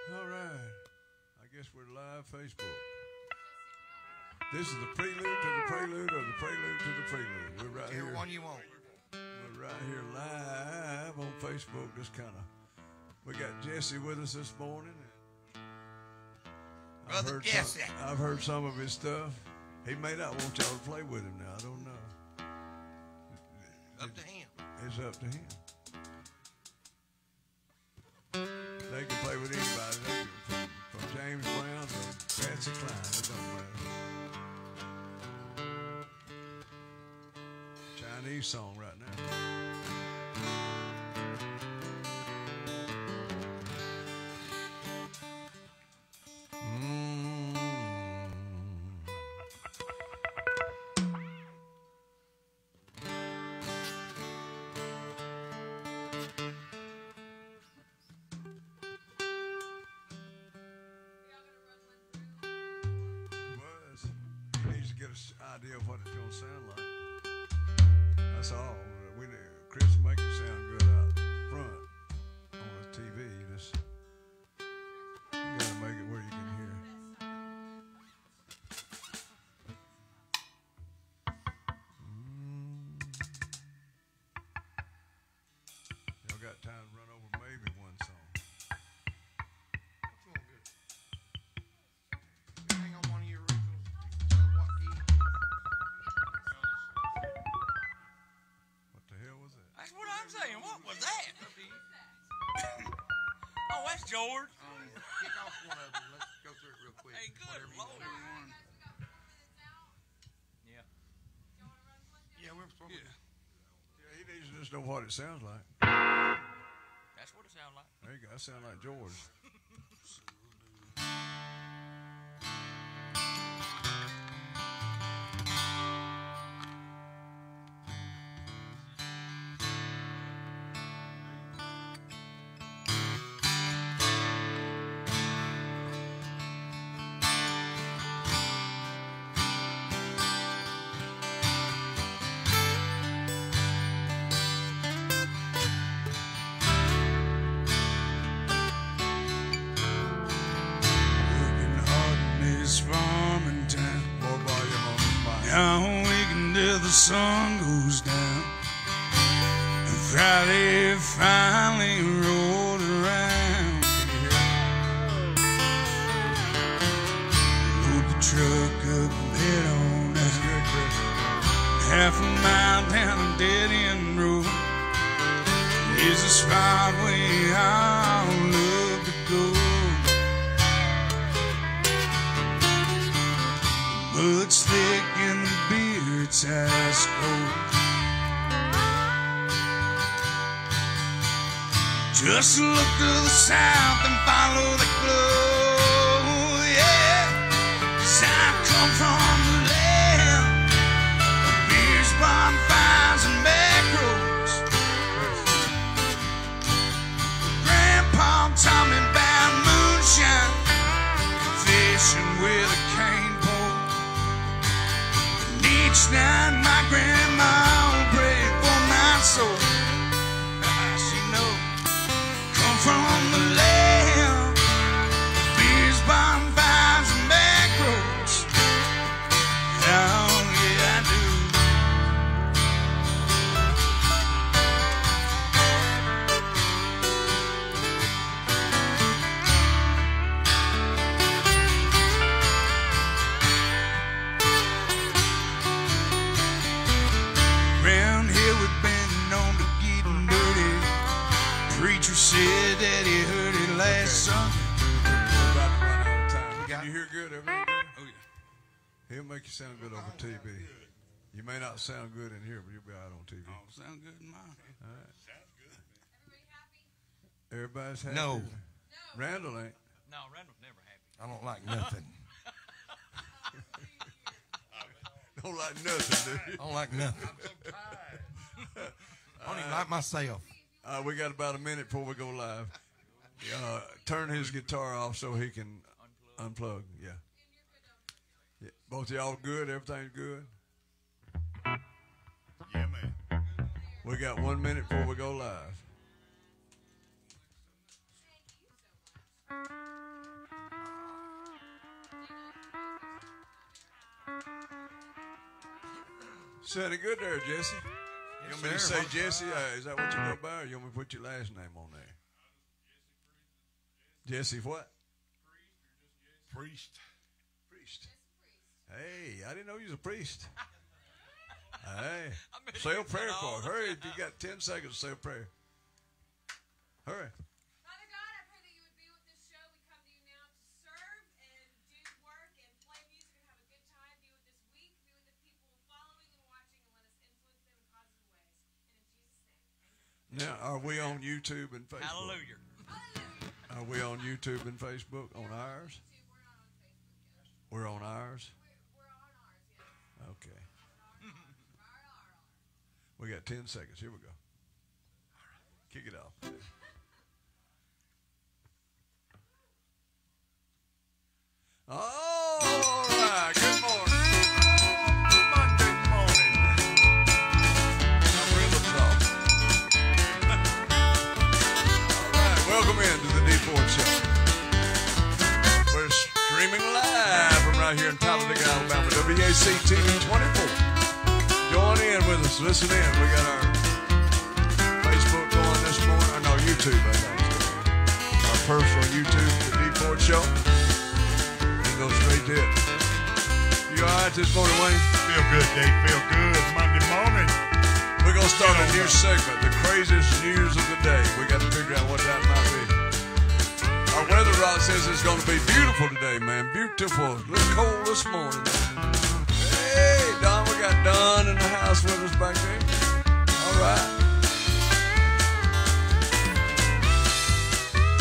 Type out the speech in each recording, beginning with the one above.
All right. I guess we're live Facebook. This is the prelude to the prelude of the prelude to the prelude. We're right here. Whichever one you want. We're right here live on Facebook. Just kind of. We got Jesse with us this morning. Brother Jesse. I've heard some of his stuff. He may not want y'all to play with him now. I don't know. Up to him. It's up to him. They can play with anybody. They can, from James Brown to Patsy Cline. It don't matter. Chinese song right now. Idea of what it's going to sound like. That's all. Chris will make it sound good out front on the TV. You got to make it where you can hear. Y'all got time to run over maybe one song. Hang on one of your originals. What key? What the hell was that? That's what I'm saying. What was that? Oh, that's George. Kick off one of them. Let's go through it real quick. Hey, good Lord. Yeah. Yeah, we're supposed to. Yeah, he needs to just know what it sounds like. That's what it sounds like. There you go. That sounds like George. Now waking till the sun goes down. And Friday finally rolled around. Load the truck up and head on down. Half a mile down a dead end road is a spot we all love to go. Mud's thick and the beard's ice cold. Just look to the south and follow the glow, yeah. 'Cause I come from the land of beers, bonfires, and back roads. Grandpa taught me about moonshine, fishing with a cane pole. Each night my grandma prayed for my soul. She knows come from the land, beers, bonfires, and back roads. Oh yeah, I do. Round here we've been known to getting dirty. Preacher said that he heard it last Sunday. We're about to run out of time. Can you hear good? Everything good? Oh yeah. He'll make you sound good over TV. You may not sound good in here, but you'll be out on TV. Oh, sound good in mine. All right. Everybody's happy? No. Randall ain't. No, Randall's never happy. I don't like nothing. Don't like nothing, do you? I don't like nothing. I don't even like myself. We got about a minute before we go live. Turn his guitar off so he can unplug. Yeah. Both of y'all good? Everything's good? Yeah, man. We got 1 minute before we go live. Sounded good there, Jesse. You want me to say Jesse? Is that what you go by, or you want me to put your last name on there? Jesse what? Priest. Priest. Hey, I didn't know you was a priest. Hey, say a prayer for her. Hurry, if you got 10 seconds, say a prayer. Hurry. Father God, I pray that you would be with this show. We come to you now to serve and do work and play music and have a good time. Be with this week. Be with the people following and watching, and let us influence them in positive ways. And in Jesus' name, amen. Now, are we on YouTube and Facebook? Hallelujah. Hallelujah. Are we on YouTube and Facebook? On ours? We're not on Facebook yet. We're on ours? We're on ours, yes. Okay. We got 10 seconds. Here we go. Kick it off. All right. Good morning. Monday morning. I'm real soft. All right. Welcome into the D4 Show. We're streaming live from right here in Talladega, Alabama. WAC TV 24. Join in with us. Listen in. We got our Facebook going this morning. Or no, YouTube, I think. Our personal YouTube, the D4 Show. And go straight to it. You all right this morning, Wayne? Feel good, Dave. Feel good. Monday morning. We're going to start a new segment, the craziest news of the day. We got to figure out what that might be. Our weather rock says it's going to be beautiful today, man. Beautiful. A little cold this morning. Hey, Don, we got Don in the house with us back there. All right.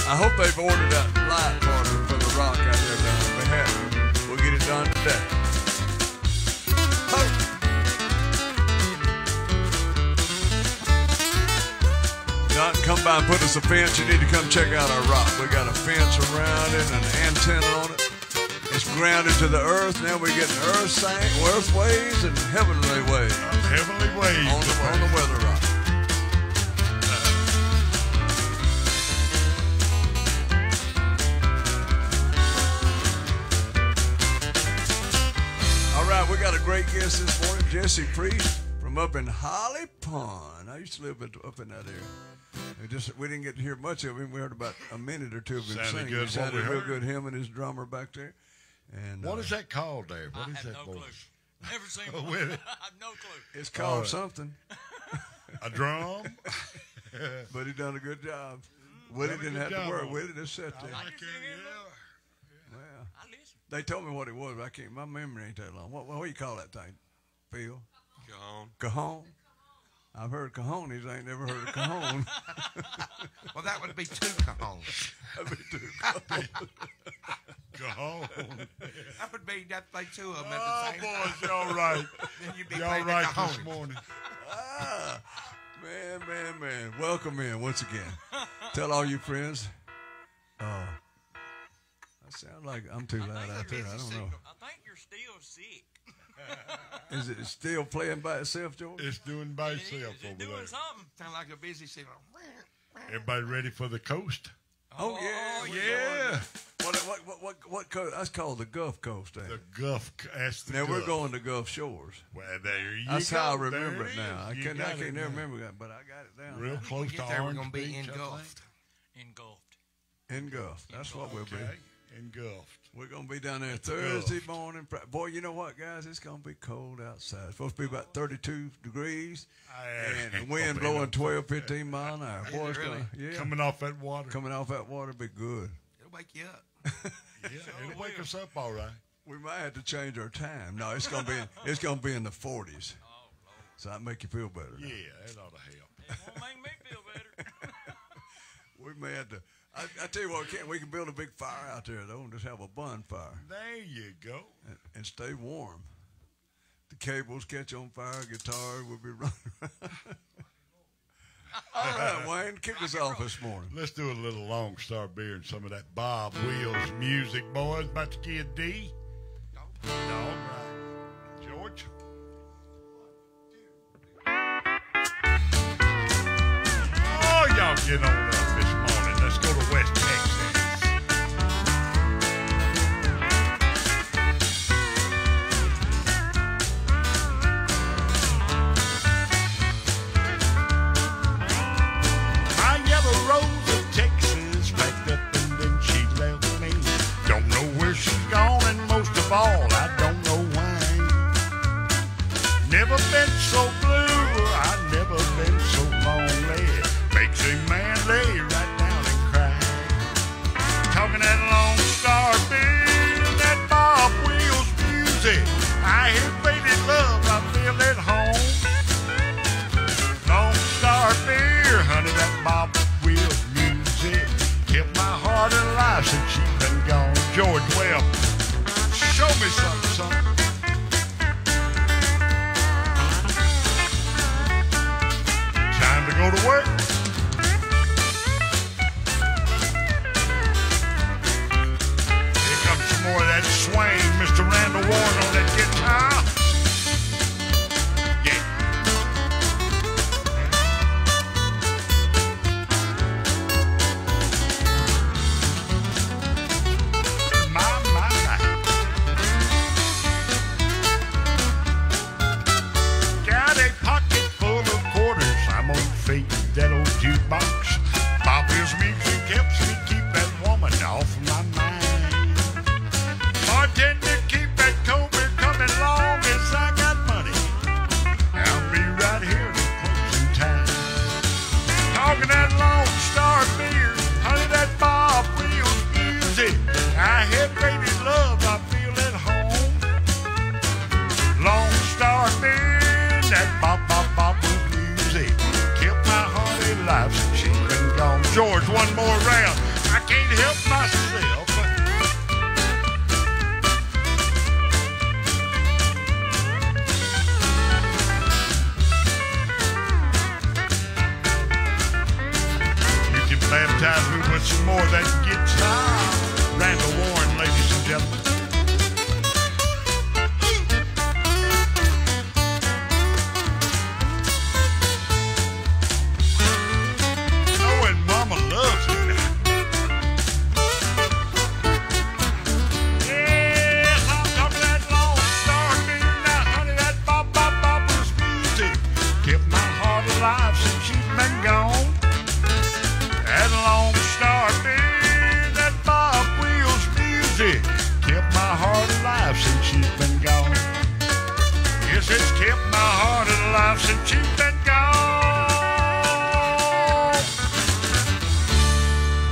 I hope they've ordered that light for the rock out there, Don. If they haven't, we'll get it done today. Oh. Don, come by and put us a fence. You need to come check out our rock. We got a fence around it and an antenna on it. It's grounded to the earth. Now we're getting earth waves and heavenly waves Heavenly waves. on the weather rock. All right, we got a great guest this morning, Jesse Priest from up in Holly Pond. I used to live up in that area. We didn't get to hear much of him. We heard about a minute or two of him Sounded singing. good, He sounded what we real heard. good, him and his drummer back there. And What is that called, Dave? What I is have that no voice? clue. Never seen Oh, one. really? I have no clue. It's called right. something, A drum? but he done a good job. Willie Done a didn't good have to job work. on it. Willie just sat there. I just sit here and look. Well, I listen. they told me what it was, but I can't. My memory ain't that long. What do you call that thing, Phil? Cajon. I've heard cajones. I ain't never heard of cajon. Well, that would be two cajones. That'd be too cool. Cajon. That would be that play two of them at Oh, the same time. boys, y'all right. Then you'd be Y'all playing right the this cajon. morning. Ah, man. Welcome in once again. Tell all your friends. I sound like I'm too loud out there. I don't know. I think you're still sick. Is it still playing by itself, George? It's doing by It is. itself It's over doing there. something. Sound like a busy signal. Everybody ready for the coast? Oh yeah, Yeah. What coast? That's called the Gulf Coast. The Gulf. That's the Now Gulf. we're going to Gulf Shores. Well, there you That's go. how I There remember it now. I is. You can't got it never now. remember that, but I got it down. Real close to Get there, we're Orange gonna be Beach, I engulfed. Engulfed. In Gulf. That's what we'll think. be. Okay. Engulfed. We're going to be down there Thursday Gulf. morning. Boy, you know what, guys? It's going to be cold outside. It's supposed to be about 32 degrees. And the wind blowing 12, 15 miles an hour. Boy, it's really? gonna, yeah. Coming off that water. Coming off that water be good. It'll wake you up. Yeah, it'll wake us up all right. We might have to change our time. No, it's gonna be in the 40s. So that make you feel better. Yeah, that ought to help. It won't make me feel better. We may have to. I tell you what, we can build a big fire out there though, and just have a bonfire There you go. and stay warm. The cables catch on fire, guitar will be running around. All right, Wayne, kick us off this morning. Let's do a little Long Star beer and some of that Bob Wills music, boys. About to get D. All right. George? Oh, y'all get on up this morning. Let's go to West Texas. me something, son. Time to go to work. Here comes some more of that swing, Mr. Randall Warren on that guitar. Yeah. My. Got a pocket full of quarters. I'm on fate with that old jukebox. Bobby's music helps me keep that woman off my mind. Bartender, keep that cold beer coming long as I got money. I'll be right here till closing time. Talking that Lone Star beer, honey, that Bob Wills music. I had baby love, I feel at home. Lone Star beer, that Bob Wills music. Kept my heart alive since she's been gone. George, one more round. I can't help myself. You can baptize me with some more of that guitar. Randall Warren, ladies and gentlemen. Knowing Mama loves me now. Yes, I'm talking that Lone Star beer now, honey, that Bob Wills music. Kept my heart alive since she's been gone. That Lone Star beer, that Bob Wills music. Kept my heart alive since she's been gone. Yes, it's kept my heart alive since she's been gone.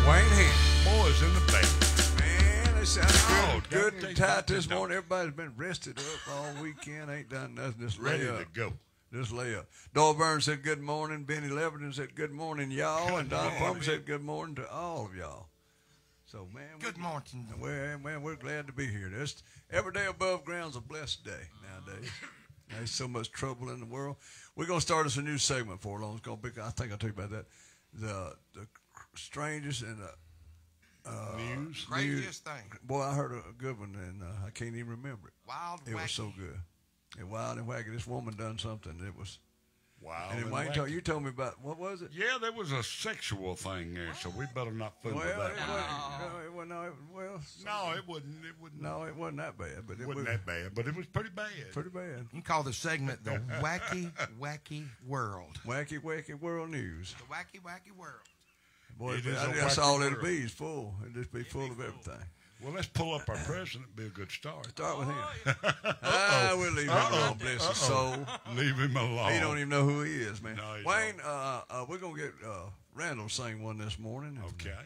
Wayne Henry. Boys in the band. Man, they sound Oh, good don't and take tight this that morning. Everybody's been rested up all weekend. Ain't done nothing. Just Ready lay to up. go. Just lay up. Doyle Burns said good morning. Benny Leverton said good morning, y'all. And Don Plum said good morning to all of y'all. So, man, Good morning. we're glad to be here. Every day above ground's a blessed day nowadays. There's so much trouble in the world. We're going to start us a new segment for long. It's going to be, I think I'll tell you about that. The strangest and News. Craziest thing. boy, I heard a good one, and I can't even remember it. Wild, It was wacky. so good. And wild and wacky. This woman done something. It was. Wow. And then Wayne you told me about, what was it? Yeah, there was a sexual thing there, so we better not fool with Well, that. it wasn't. No, it wouldn't. It wouldn't. No, it wasn't that bad, but it wasn't was that bad, but it was pretty bad. pretty bad. You can call the segment the Wacky, Wacky World. Wacky, wacky world news. The Wacky, Wacky World. Boy, It is a that's wacky all it'll world. be. It's full. It'll just be full of everything. Well, let's pull up our president. Be a good start. Start with him. We'll leave him alone. Bless his soul. Leave him alone. He don't even know who he is, man. No, he Wayne, we're gonna get Randall sing one this morning. and, Okay.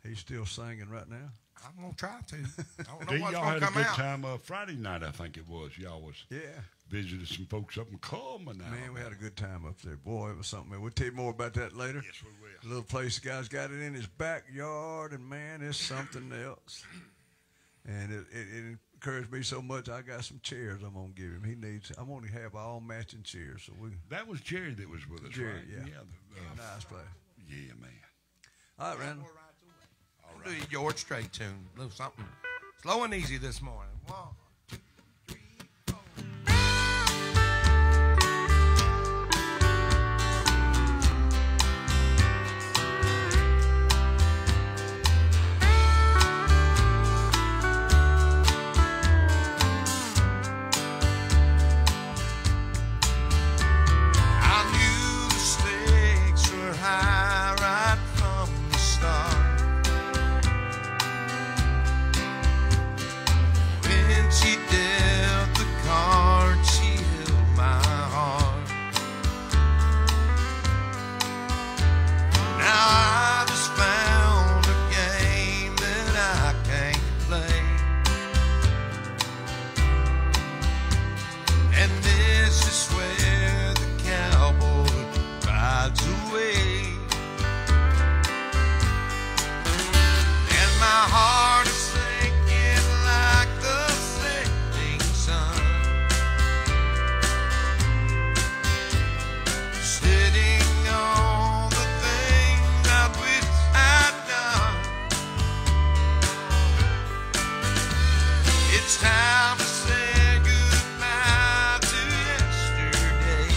He's still singing right now. I'm going to try to. I don't D, know what's y'all going had to a come good out. time Friday night, I think it was. Y'all was Yeah. visited some folks up in Coleman now. Man, we had a good time up there. Boy, it was something. We'll tell you more about that later. Yes, we will. The little place the guy's got it in his backyard, and man, it's something else. And it encouraged me so much. I got some chairs I'm gonna give him. I'm gonna have all matching chairs. So That was Jerry that was with us, Jerry, right? yeah. Nice place. Yeah, man. All right, Randall. I'll do your George Strait tune. A little something slow and easy this morning. 1, 2, 3, 4. I knew the stakes were high right from the start. It's time to say goodbye to yesterday.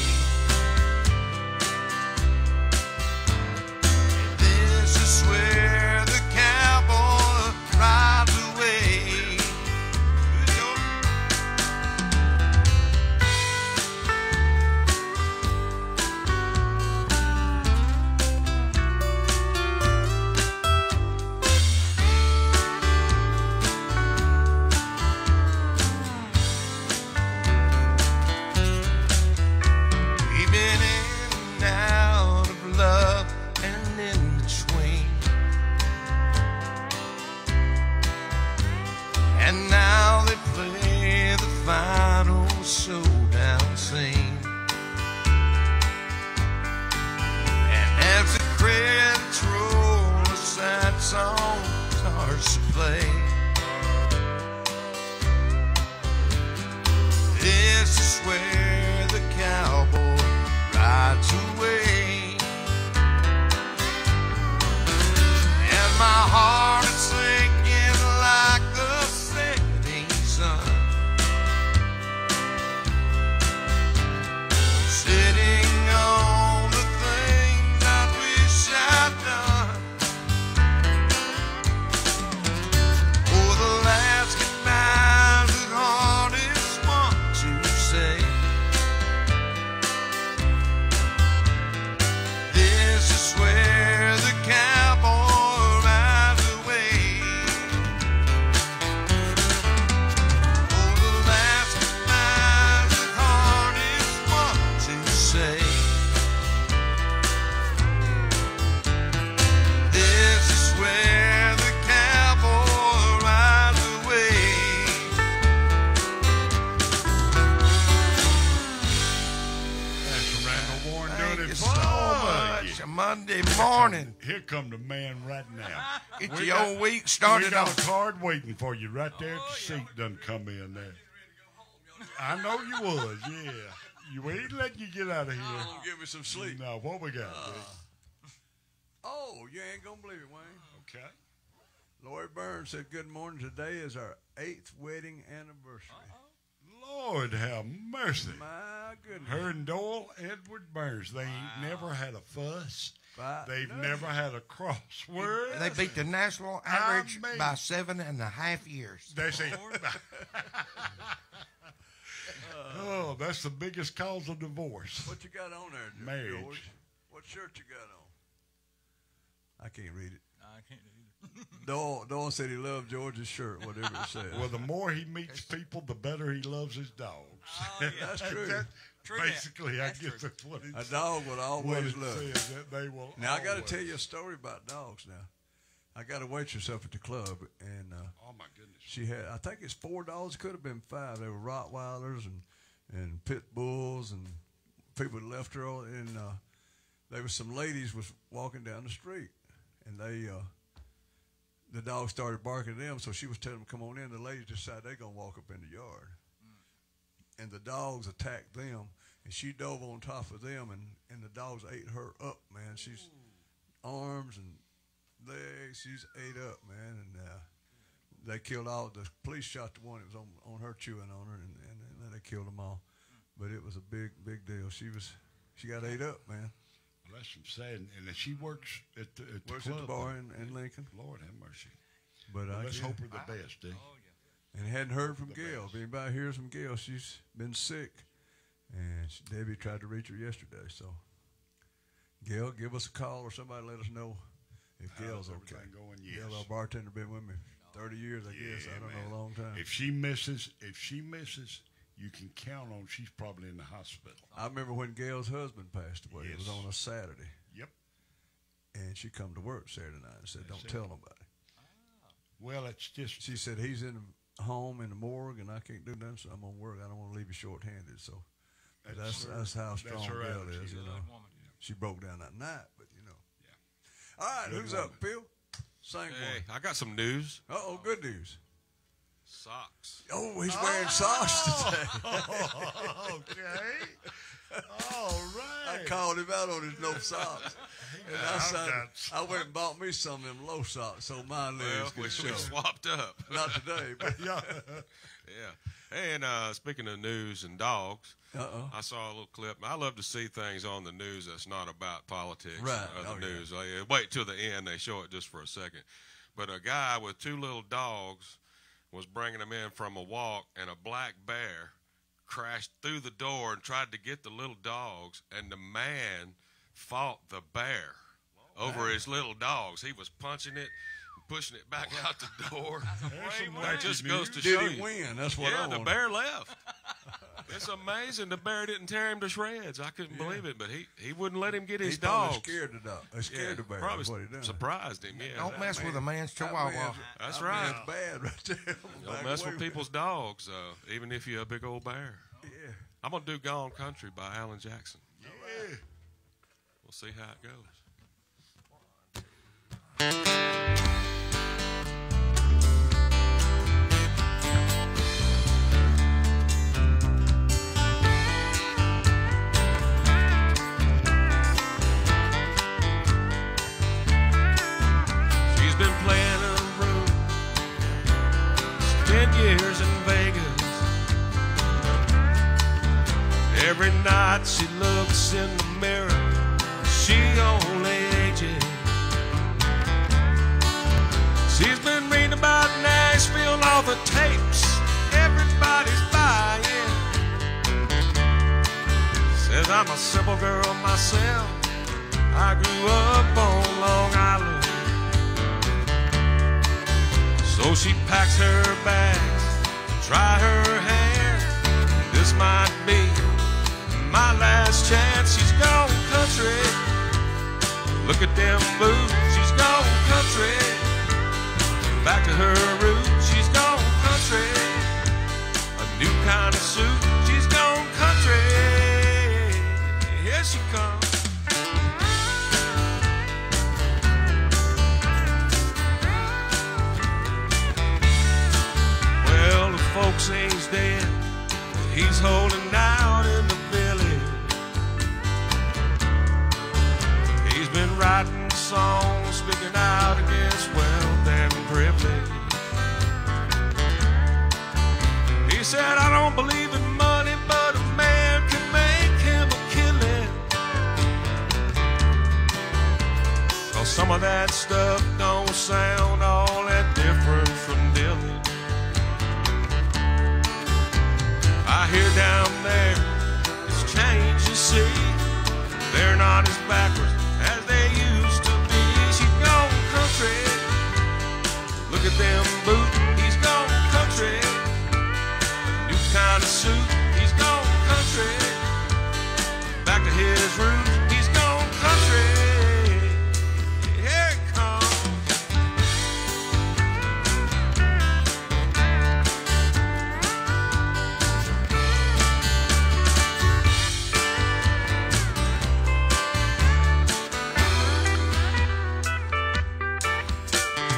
This is where the cowboy rides away. We've been in and out of love and in between. And now they play the final showdown scene. And as the credits roll, a sad song starts to play. This is where the cowboy rides away. And my heart is sinking like the setting sun, sitting on the things I wish I'd done. Oh, the last goodbye's the hardest one to say. This is where the cowboy rides away. Oh, the last goodbye's the hardest one to say. This is where the cowboy rides away. That's Randall Warren doing Thank it you for so you. much. A Monday morning. Here come the man right now. Get We your got- old week We started got off. a card waiting for you right there at the seat. Done come in there. I know you was, yeah. You ain't letting you get out of here. Oh, give me some sleep. No, what we got? Big? Oh, you ain't gonna believe it, Wayne. Okay. Lori Burns said, "Good morning. Today is our 8th wedding anniversary." Lord have mercy. My goodness. Her and Doyle Edward Burns, they ain't never had a fuss. They've No. never had a crossword. They beat the national average mean- by 7.5 years. They say, oh, that's the biggest cause of divorce. What you got on there, Marriage. George? What shirt you got on? I can't read it. I can't do Doyle said he loved George's shirt, whatever it said. Well, the more he meets people, the better he loves his dogs. Oh, yeah. That's true. True that. Basically, I That's guess true. that's what it A says. dog will What always it love. says, that they will Now I got to always- tell you a story about dogs. Now, I got a waitress up at the club, and Oh my goodness! she had, I think it's 4 dogs. Could have been 5. They were Rottweilers and pit bulls, and people had left her. And there was some ladies was walking down the street, and the dog started barking at them. So she was telling them, "Come on in." The ladies decided they're gonna walk up in the yard, and the dogs attacked them, and she dove on top of them, and the dogs ate her up, man. She's arms and legs, she's ate up, man, and they killed all. The police shot the one that was on her, chewing on her, and then they killed them all. But it was a big deal. She got ate up, man. Well, that's some sad. And then she works at the Works club. at the bar in Lincoln. Lord have mercy. But Well, I let's can't- hope her the best, eh? And hadn't heard from Gail. If anybody hears from Gail, she's been sick. And Debbie tried to reach her yesterday. So, Gail, give us a call or somebody let us know if Gail's How's okay. everything going? Gail, Yes. our bartender, been with me 30 years, I guess. I don't man. know, a long time. If she misses, you can count on she's probably in the hospital. I remember when Gail's husband passed away. It was Yes. on a Saturday. Yep. And she come to work Saturday night and said, "Don't tell nobody." Well, it's just She said, "He's in home in the morgue, and I can't do nothing, so I'm going to work. I don't want to leave you short-handed." So that's how strong her Gail attitude. is, you know. Good woman. She broke down that night, but, you know. Yeah. All right, Good who's woman. up, Phil? Sing Hey, I got some news. one. Uh-oh, good news. Socks. Oh, he's wearing socks today. Okay. All I right. called him out on his no socks. And I I've said, got I went and bought me some of them low socks so my legs Well, could we show. swapped up. Not today, but Yeah. Yeah. Hey, and speaking of news and dogs, I saw a little clip. I love to see things on the news that's not about politics Right. or the Oh, yeah. news. Wait till the end. They show it just for a second. But a guy with two little dogs was bringing them in from a walk, and a black bear crashed through the door and tried to get the little dogs, and the man fought the bear over his little dogs. He was punching it and pushing it back out the door. That just goes to show did he you. win? That's what I Yeah, the want. bear left. It's amazing the bear didn't tear him to shreds. I couldn't believe it, but he wouldn't let him get his He probably dogs. scared the dog. Scared the bear. Probably That's what he done. surprised him. Yeah, Don't mess with a man's That chihuahua. man's- That's that right. man's bad right there. Don't mess with people's dogs, even if you're a big old bear. Yeah. I'm gonna do "Gone Country" by Alan Jackson. Yeah. We'll see how it goes. She's been playing in a room, 10 years in Vegas. Every night she looks in the mirror, she only ages. She's been reading about Nashville and all the tapes everybody's buying. Says I'm a simple girl myself, I grew up on Long Island. So she packs her bags to try her hand. This might be my last chance. She's gone country. Look at them boots. She's gone country. Back to her roots. She's gone country. A new kind of suit. She's gone country. Here she comes. Well, the folks say he's dead. He's holding out in the village. He's been writing songs, speaking out against wealth and privilege. He said, I don't believe in money, but a man can make him a killing. 'Cause some of that stuff don't sound all that different from Dylan. I hear down there it's changed, you see. They're not as backwards as they used to be. She's gone country. Look at them boots. He's gone country. New kind of suit. He's gone country. Back to his roots. He's gone country. Here it comes.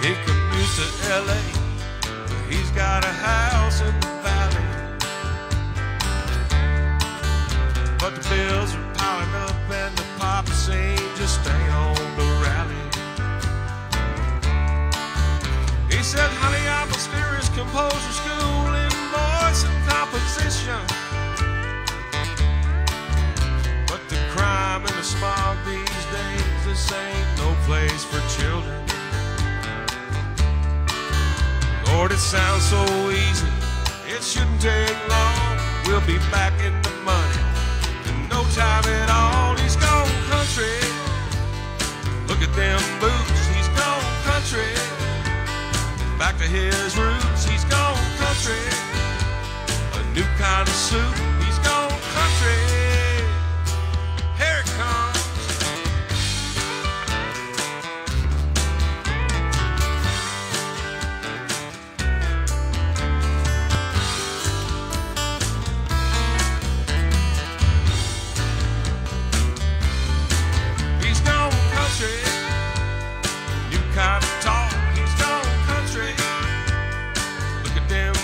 He commutes to L.A. He's got a house in the valley, but the bills are piling up and the pop scene just stay on the rally. He said, honey, I'm a serious composer, school in voice and composition, but the crime and the smog these days, this ain't no place for children. Lord, it sounds so easy, it shouldn't take long. We'll be back in the money in no time at all. He's gone country. Look at them boots. He's gone country. Back to his roots. He's gone country. A new kind of suit. He's gone country. Here it comes. He's gone country. New kind of talk. He's gone country. Look at them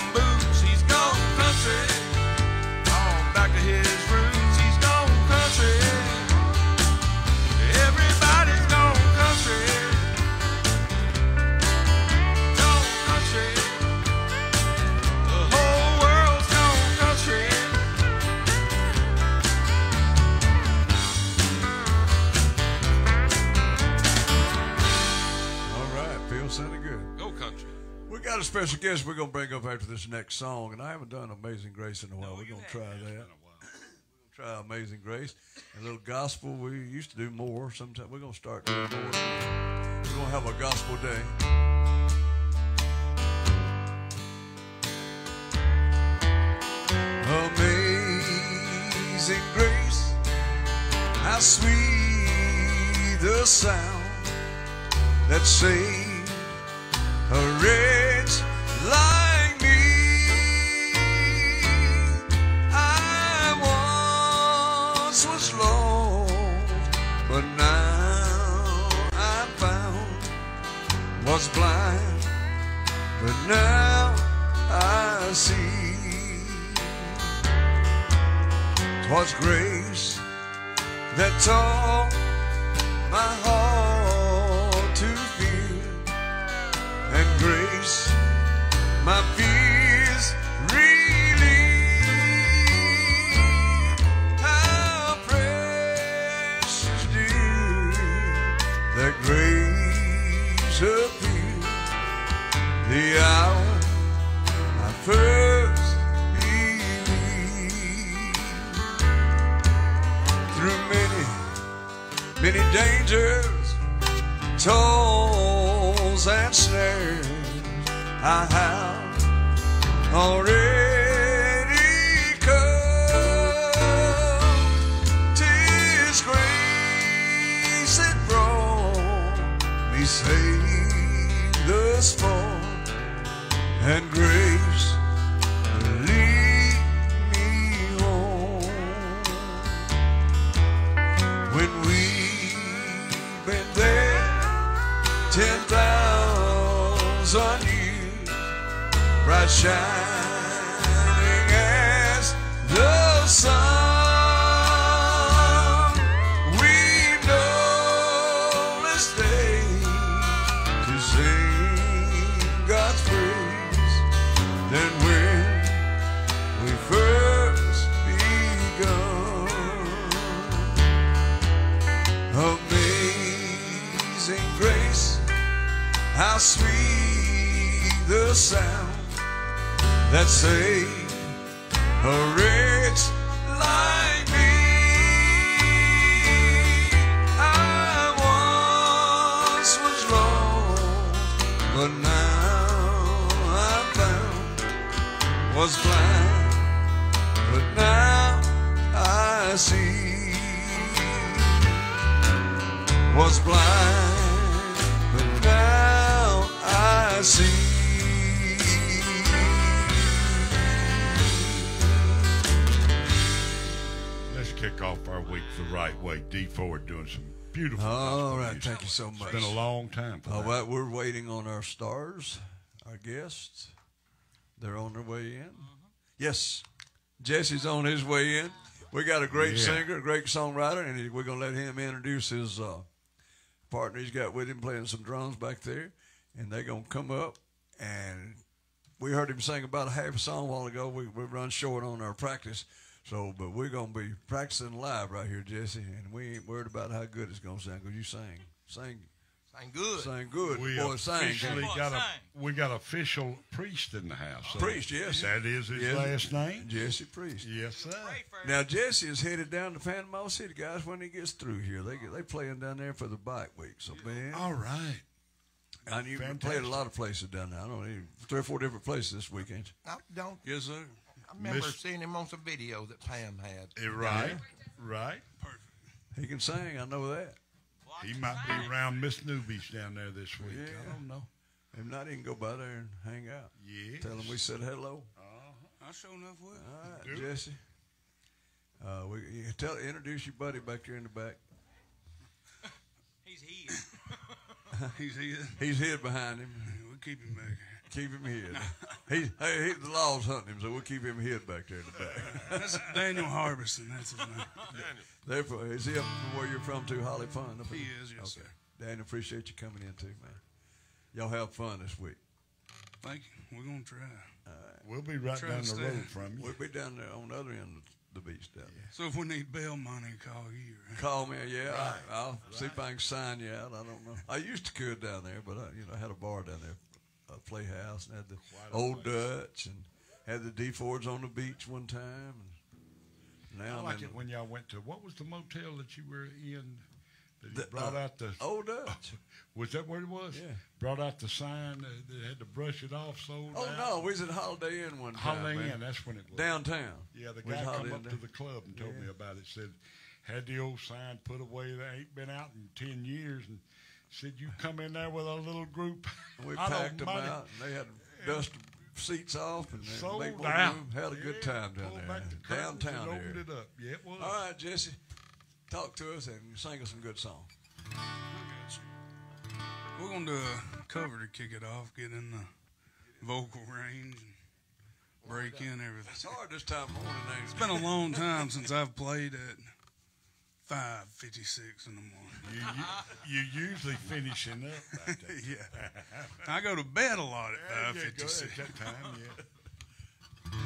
We got a special guest we're going to bring up after this next song, and I haven't done Amazing Grace in a while. We're going to try that. We're going to try Amazing Grace. A little gospel. We used to do more. Sometimes we're going to start doing more. We're going to have a gospel day. Amazing grace, how sweet the sound that saved a wretch like me. I once was lost, but now I'm found. Was blind, but now I see. 'Twas grace that taught my heart to fear, and grace my fears relieved. How precious dear that grace appeared the hour I first many dangers, toils and snares I have already come. 'Tis grace that brought me safe thus far, and grace will lead me home. When we've been there 10,000 years, bright shining as the sun, we've known this day to sing God's praise. Then when we first begun, amazing grace, how sweet the sound that saved a wretch like me. I once was lost, but now I'm found. Was blind, but now I see. Was blind, but now I see. Let's kick off our week the right way. D Ford doing some beautiful. All right, music. thank you so much. It's been a long time. For All that. right, we're waiting on our stars, our guests. They're on their way in. Yes, Jesse's on his way in. We got a great singer, a great songwriter, and we're going to let him introduce his partner he's got with him playing some drums back there. And they're going to come up, and we heard him sing about a half a song a while ago. We run short on our practice, but we're going to be practicing live right here, Jesse, and we ain't worried about how good it's going to sound because you sing good. Sing good. We Boy, sing. officially we got official priest in the house. So Priest, yes. That is his Yes. last name? Jesse Priest. Yes, sir. Pray for Now Jesse is headed down to Panama City, guys. When he gets through here, they playing down there for the bike week. So man, All right. and you played Fantastic. a lot of places down there. I don't know, 3 or 4 different places this weekend. I don't. Yes, sir. I remember Miss- seeing him on some video that Pam had. Right. Right. He can sing. I know that. He might be around Miss Newbies down there this week. Yeah. I don't know. If not, he can go by there and hang out. Yes. Tell him we said hello. I sure enough will. All right, Do it. Jesse. Introduce your buddy back there in the back. He's here. He's here. He's hid behind him. We'll keep him back. Keep him hid. The law's hunting him, so we'll keep him hid back there in the back. That's Daniel Harbison. That's his name. Therefore, is he up from where you're from too, Holly Fun? Up in- He is, yes, okay. sir. Daniel, appreciate you coming in too, man. Y'all have fun this week. Thank you. We're going to try. We'll be right Try down to the stay. road from you. We'll be down there on the other end of the beach down there. So if we need bail money, call you. Right? Call me, yeah. I'll see if I can sign you out. I don't know. I used to could down there, but I had a bar down there, a Playhouse and had the Old Dutch and had the D Fords on the beach one time. And now I like I'm in it when y'all went to, what was the motel that you were in? That you the, brought out the Old Dutch. Was that where it was? Yeah. Brought out the sign that had to brush it off. Sold Oh out. no, we was at Holiday Inn one time. Holiday man. Inn. That's when it was. Downtown. Yeah, the We was guy Holiday come Inn up to the club and told me about it. Said, had the old sign put away that ain't been out in 10 years, and said you come in there with a little group. And we I don't packed them mind it. out, and they had dust seats off, and they Sold made one out. room. Had a good Yeah, time down pulled there. back the curtains Downtown and area. opened it up. Yeah, it was. All right, Jesse, talk to us and sing us some good songs. I got you. We're going to do a cover to kick it off, get in the vocal range, and break in everything. It's hard this time of morning, ain't It's it? been a long time since I've played at 5:56 in the morning. You usually finishing up right there. Yeah. I go to bed a lot at Yeah, go 5:56. at that time, yeah. Thank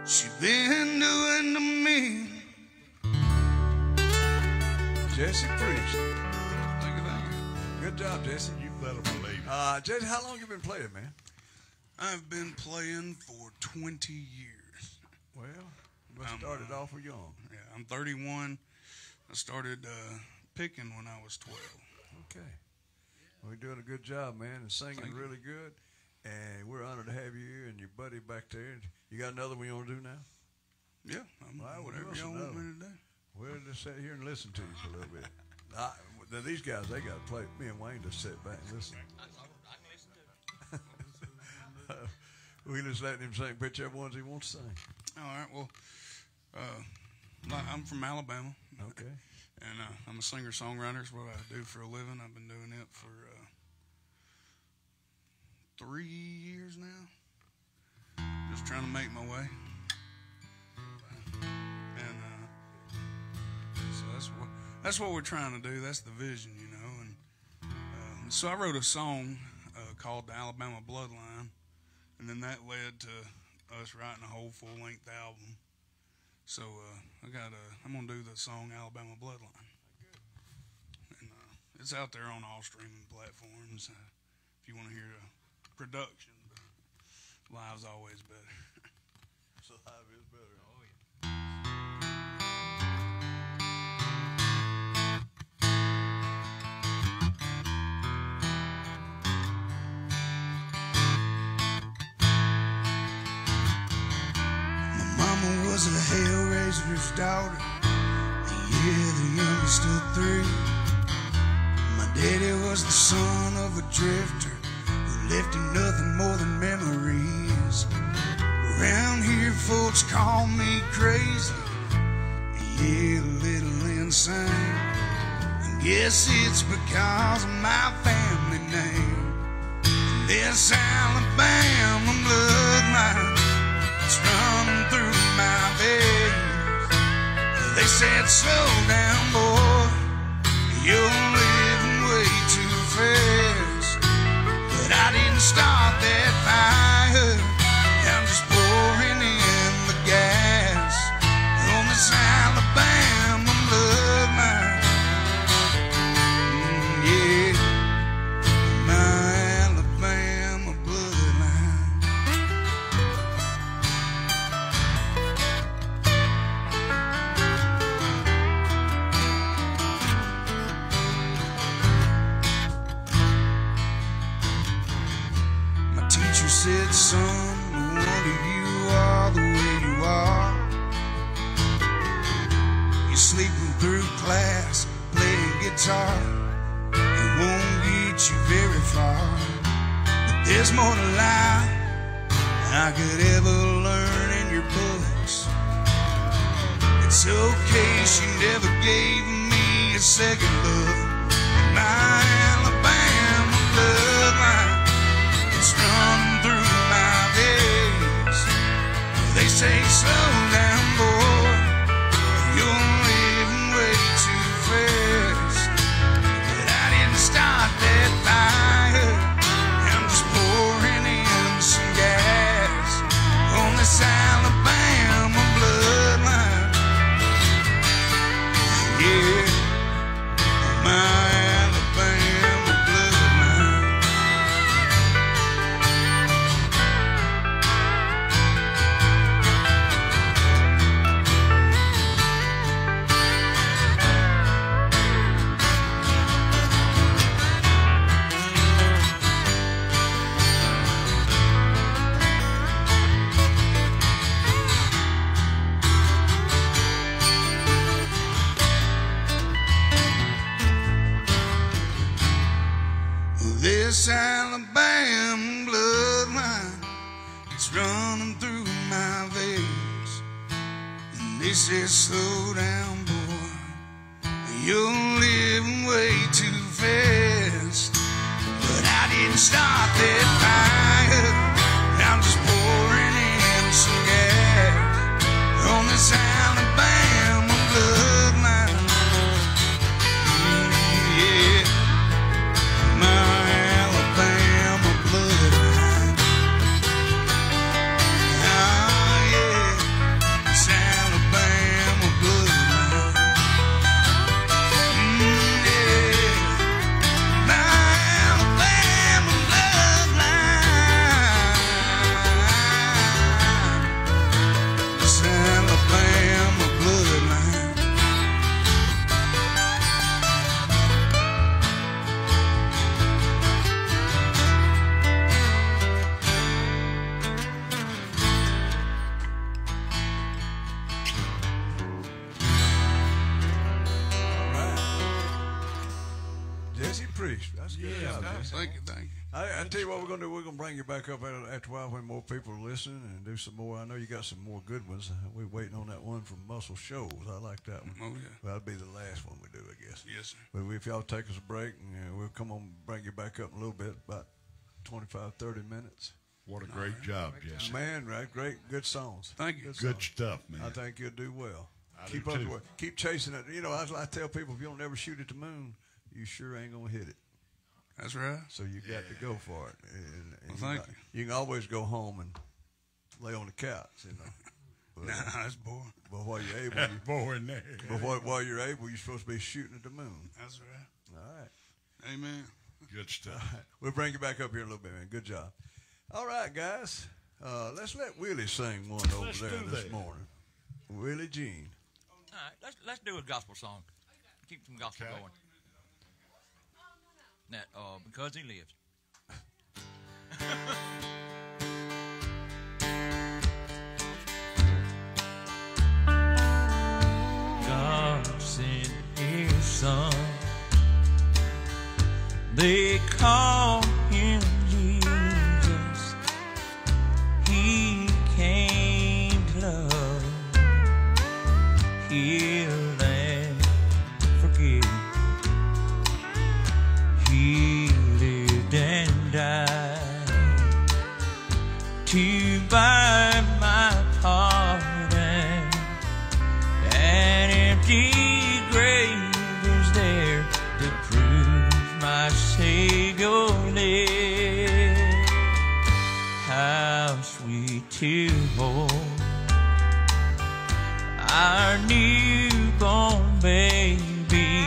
she been doing to me. Jesse Priest. Thank you, thank you. Good job, Jesse. You better believe it. Jesse, how long you been playing, man? I've been playing for 20 years. Well, you must have started off young. Yeah, I'm 31. I started picking when I was 12. Okay. Well, you're doing a good job, man, and singing Thank you. really good. And we're honored to have you and your buddy back there. You got another one you want to do now? Yeah, whatever y'all want me to do. We'll just sit here and listen to you for a little bit. Now these guys, they got to play. Me and Wayne just sit back and listen. We just let him sing whichever ones he wants to sing. All right, well, I'm from Alabama. Okay. And I'm a singer-songwriter. It's what I do for a living. I've been doing it for 3 years now. Just trying to make my way. And so that's what we're trying to do. That's the vision, you know. And so I wrote a song called The Alabama Bloodline. And then that led to us writing a whole full-length album. So I'm gonna do the song Alabama Bloodline, and it's out there on all streaming platforms. If you want to hear a production, but live's always better. So live is better. Oh yeah. Was a hellraiser's daughter, yeah, the youngest of three. My daddy was the son of a drifter who left him nothing more than memories. Around here folks call me crazy, yeah, a little insane. I guess it's because of my family name. And this Alabama bloodline, it's running through my veins. They said, slow down, boy, you're living way too fast. But I didn't start that fire, I'm just pouring in the gas on this Alabama bloodline. Yeah, my Alabama bloodline. Said, son, no wonder you are the way you are. You're sleeping through class, playing guitar. It won't get you very far. But there's more to life than I could ever learn in your books. It's okay, she never gave me a second look. My Alabama bloodline, it's running through my veins. They say, slow down, boy, you're living way too fast. But I didn't start that fire, I'm just pouring in some gas on this Alabama bloodline. Yeah, my Alabama bloodline. This Alabama bloodline, it's running through my veins. And they say, slow down, boy, you're living way too fast. But I didn't start that fire, I'm just pouring in some gas on this Alabama bloodline. Yeah, my Alabama bloodline. Ah, yeah. That's good. Yeah, job, nice. Jesse. Thank you. I tell you what we're going to do. We're going to bring you back up after a while when more people are listening and do some more. I know you got some more good ones. We're waiting on that one from Muscle Shoals. I like that one. Oh, yeah. Well, that'll be the last one we do, I guess. Yes, sir. But if y'all take us a break, and we'll come on bring you back up in a little bit, about 25, 30 minutes. What a great job, Jesse. Man, right? Great, good songs. Thank you. Good stuff, man. I think you'll do well. I Keep do up too. the way. Keep chasing it. You know, I tell people, if you don't ever shoot at the moon, you sure ain't gonna hit it. That's right. So you got to go for it. And Well, thank you can always go home and lay on the couch, you know. But, Nah, that's boring. but while you're able, Boy in there. while you're able, you're supposed to be shooting at the moon. That's right. All right. Amen. Good stuff. We'll bring you back up here in a little bit, man. Good job. All right, guys. Let's let Willie sing one over Let's there do this that. morning. Willie Jean. All right, let's do a gospel song. Keep some gospel Okay. going. That because he lives. God sent His Son. They call Him Jesus. He came to love, heal, and forgive. He lived and died to buy my pardon. An empty grave is there to prove my Savior lived. How sweet to hold our newborn baby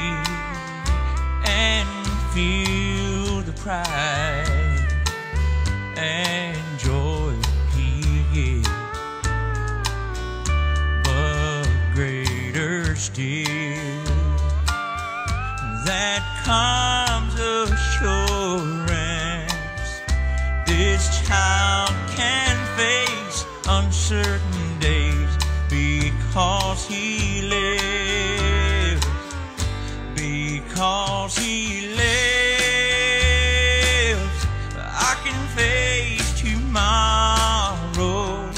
and feel the pride and joy he gives. But greater still, that comes assurance this child can face uncertain days because he lives. Because he lives, I can face tomorrow.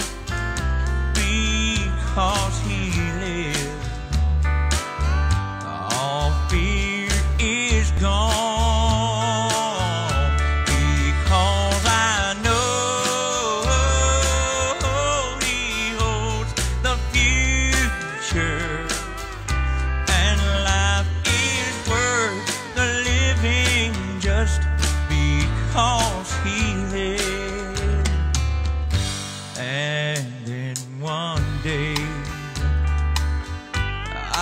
Because he lives, all fear is gone. Because I know he holds the future, and life is worth the living just because he lives. And then one day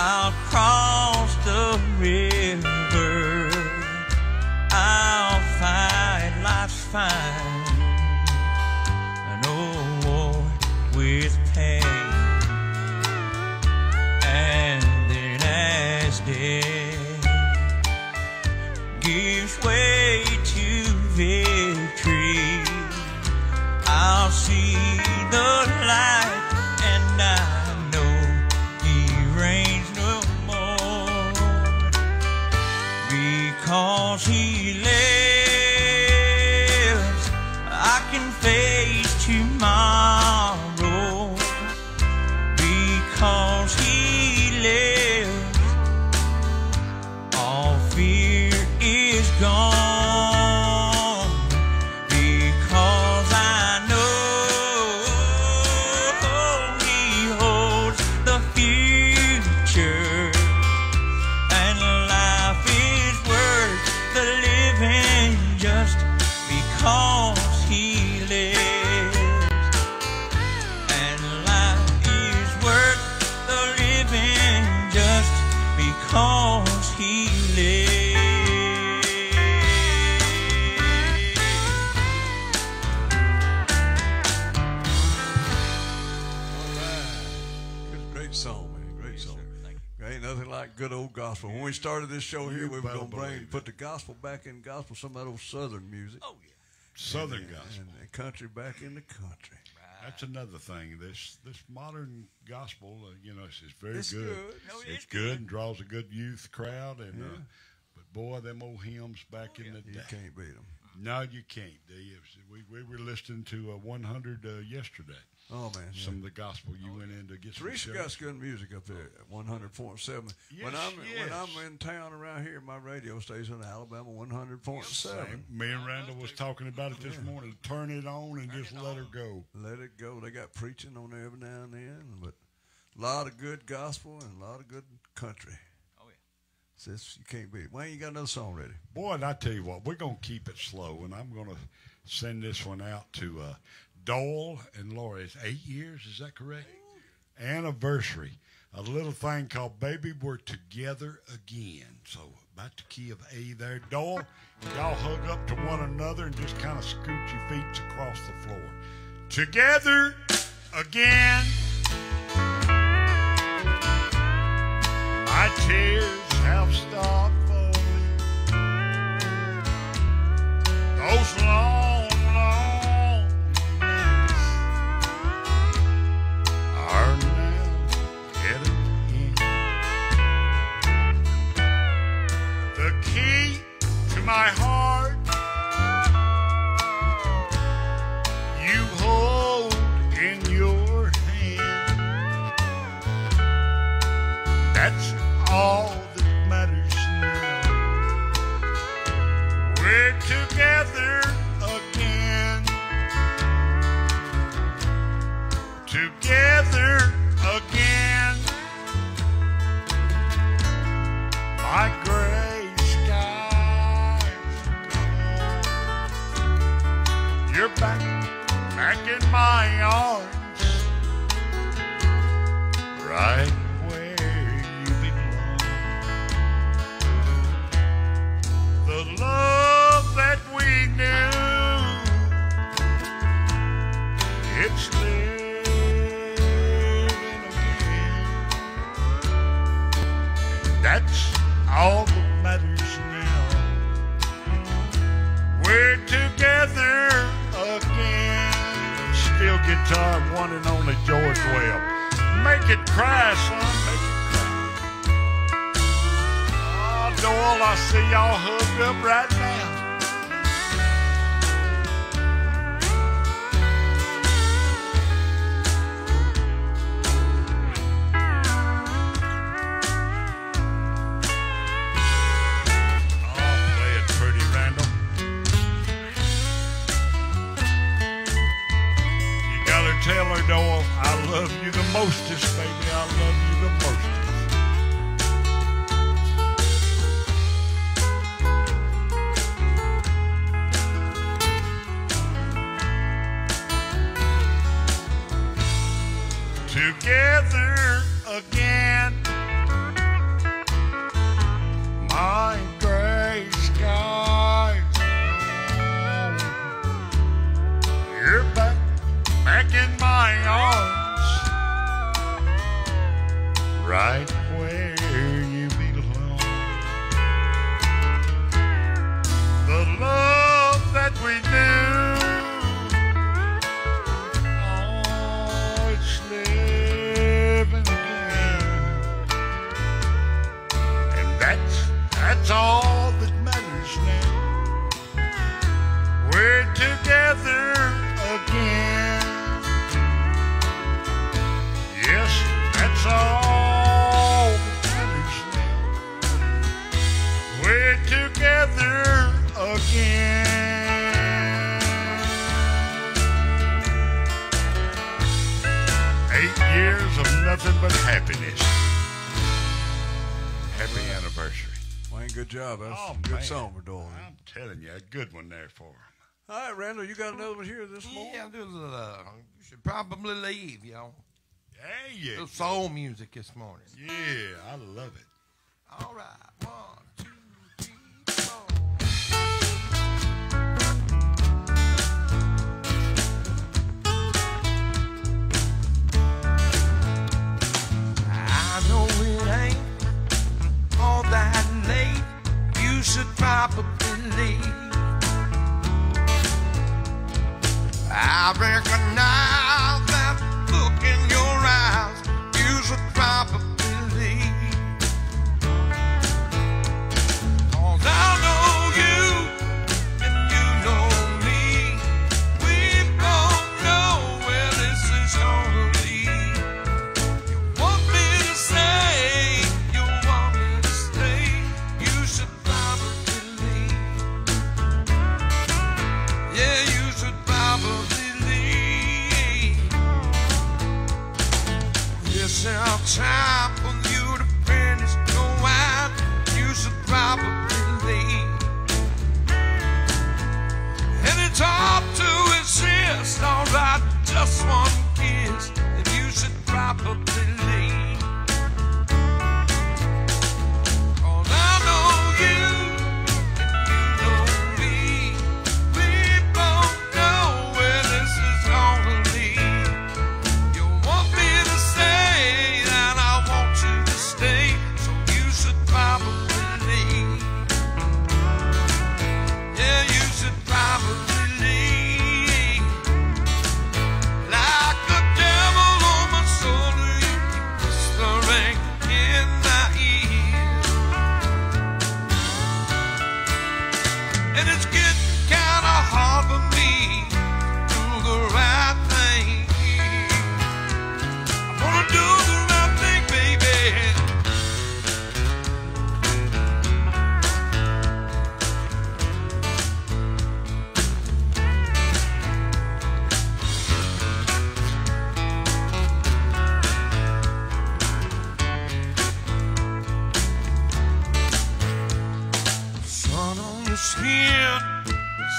I'll cross the river, I'll fight life's fight, no war with pain. And then as death gives way to victory, I'll see the light, and I know he reigns no more. Because he lives, I can face tomorrow. Because he lives, all fear is gone. Because I know he holds the future, and life is worth the living just because he lives. And life is worth the living just because he lives. Great song, man. Great song. Thank you. Ain't nothing like good old gospel. When we started this show here, You we were better going to believe put the gospel back in gospel, some of that old southern music, Oh, yeah. Southern gospel. and the country back in the country. That's another thing. This modern gospel, you know, it's very It's good. good. Oh, It's good and draws a good youth crowd. And but boy, them old hymns back in the You day. can't beat them. No, you can't. We were listening to 100 yesterday. Oh, man. Some of the gospel you went in to get some Teresa show. got some good music up there at 100.7. When I'm in town around here, my radio station, Alabama 100.7. Same. Me and Randall was talking about it this morning. Turn it on and just let her go. Let it go. They got preaching on there every now and then, but a lot of good gospel and a lot of good country. Oh, yeah. So you can't beat it. Wayne, you got another song ready? Boy, and I tell you what, we're going to keep it slow, and I'm going to send this one out to Doyle and Laura. It's 8 years, is that correct? Anniversary. A little thing called Baby We're Together Again. So about the key of A there. Doyle, y'all hug up to one another and just kind of scoot your feet across the floor. Together again. My tears have stopped falling. Those long, long nights are now headed in. The key to my heart you hold in your hand. That's all that matters now. We're together again. Together again. My gray skies gone. You're back in my arms, right where you belong. The love that we knew, it's living again. That's all that matters now. We're together again. Steel guitar, one and only George Webb. Make it cry, son, make it cry. Oh, Doyle, I see y'all hooked up right now. Oh, play it pretty, Randall. You gotta tell her, Doyle, I love you the mostest, baby. I love you the mostest. Together again, my gray skies gone. You're back in my arms, right where you belong. The love that we knew, oh, it's living again. And that's all that matters now. We're together again. Yes, that's all that matters now. We're together again. 8 years of nothing but happiness. Happy anniversary. Wayne, good job. That's Oh, a good man. song for Doyle. I'm telling you, a good one there for him. All right, Randall, you got another one here this morning? Yeah, you should probably leave, y'all. Hey, yeah. Little soul music this morning. Yeah, I love it. All right, 1, 2, 3, 4. I know it ain't all that late. You should probably leave. I recognize that look in your eyes. You should probably leave. Is there time for you to finish your wine? You should probably leave. And it's hard to insist on that just one kiss, and you should probably leave. 'Cause I know you, and you know me. We both know where this is gonna lead. You want me to say that I want you to stay, so you should probably leave. Yeah, you should probably leave. Like a devil on my shoulder, you keep whispering in my ear. And it's getting kinda hard for me to do the right thing. I wanna do the right thing, baby. Sun on your skin,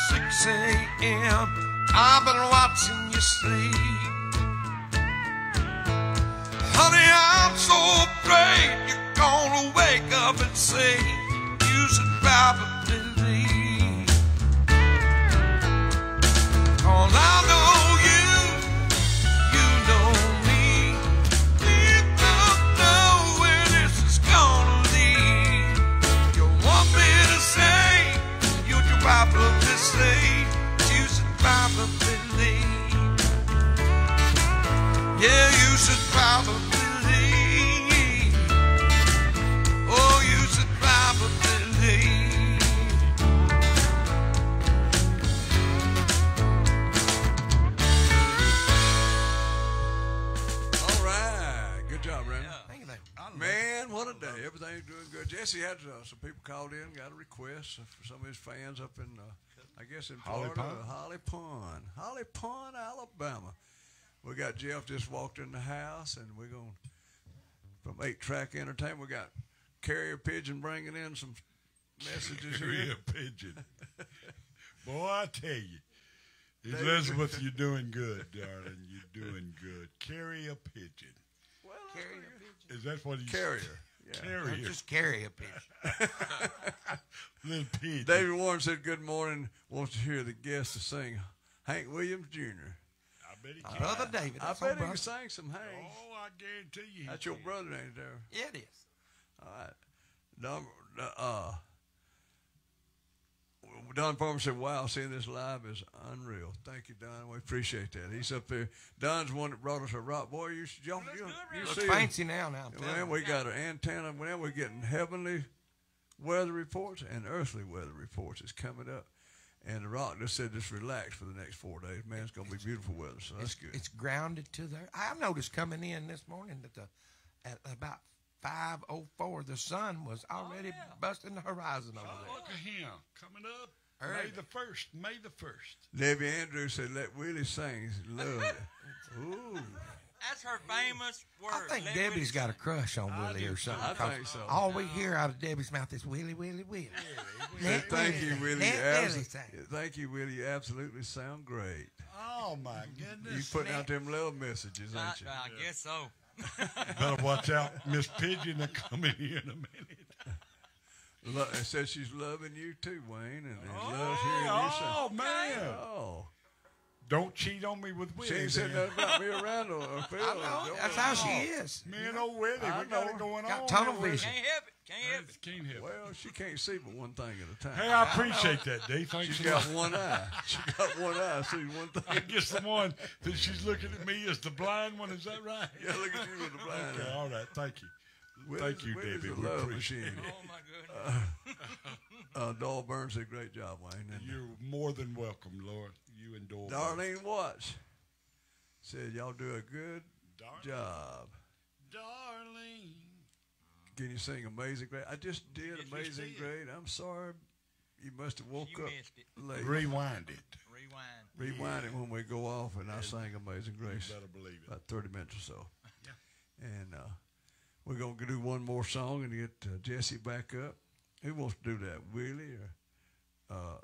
6 a.m. I've been watching you sleep. Honey, I'm so afraid you're gonna wake up and say you should probably leave. 'Cause I know you, you know me. We both know where this is gonna lead. You want me to say you should probably say you should probably leave. Yeah, you should probably leave. Oh, you should probably leave. All right. Good job, Brandon. Thank you, baby. Man, what a day. Everything's doing good. Jesse had some people called in, got a request for some of his fans up in, I guess in Holly Florida. Pond? Holly Pond, Alabama. We got Jeff just walked in the house, and we're going, from 8-Track Entertainment, we got Carrier Pigeon bringing in some messages Carry here. a pigeon. Boy, I tell you. Elizabeth, you're doing good, darling. You're doing good. Carry a pigeon. Well, Carry a Is that what he's Carrier. Yeah. Carrier. Just carry a pigeon. Little pigeon. David Warren said, good morning. Wants to hear the guest to sing Hank Williams Jr. I bet he can. Brother David. I That's bet my he brother. can sing some Hank. Oh, I guarantee you. he That's your can. brother, ain't it, there? Yeah, it is. All right. Don Farmer said, wow, seeing this live is unreal. Thank you, Don. We appreciate that. He's up there. Don's the one that brought us a rock. Boy, you Looks see fancy now. I'm telling Man, you. we got an antenna. Man, we're getting heavenly weather reports and earthly weather reports. It's coming up. And the rock just said, just relax for the next 4 days. Man, it's going to be beautiful weather, so that's good. It's grounded to there. I noticed coming in this morning that at about 5:04, the sun was already busting the horizon over there. Look at him coming up. Early. May the 1st. May the 1st. Debbie Andrews said, let Willie sing. Love it. Ooh. That's her famous word. I think Let Debbie's Willie got a crush on Willie or something. I 'cause think so. All we hear out of Debbie's mouth is Willie, Willie, Willie. Let Thank you, Willie. Let You Willie abso- sing. Thank you, Willie. You absolutely sound great. Oh, my You goodness. putting out them love messages, I, ain't you? I guess so. Better watch out. Miss Pigeon will come in here in a minute. It says she's loving you too, Wayne, and loves hearing you sing. Oh, man. Oh. Don't cheat on me with Willie. She ain't said then. nothing about me around or Phil. I know. That's how she is. Me and old Willie, I we got know. it going Got on. tunnel here. vision. Can't help it. Can't help it. Can't help it. Well, she can't see but one thing at a time. Hey, I appreciate that, Dave. Thanks She's a got lot. one eye. She got one eye. See one I thing. guess the one that she's looking at me is the blind one. Is that right? Yeah, look at you with the blind Okay, eye. all right. Thank you. Willie's- Thank you, Willie's David. a We love appreciate machine. it. Oh, my goodness. Doll Burns did a great job, Wayne. And You're more than welcome, Lord. You and Dora. Darlene Watts said, y'all do a good Darlene. job. Darling. Can you sing Amazing Grace? I just did Yes, Amazing you did. Grace. I'm sorry. You must have woke You up missed it. late. Rewind it. Rewind. Rewind it when we go off, and I sang Amazing Grace You better believe it. about 30 minutes or so. Yeah. And we're going to do one more song and get Jesse back up. Who wants to do that, Willie or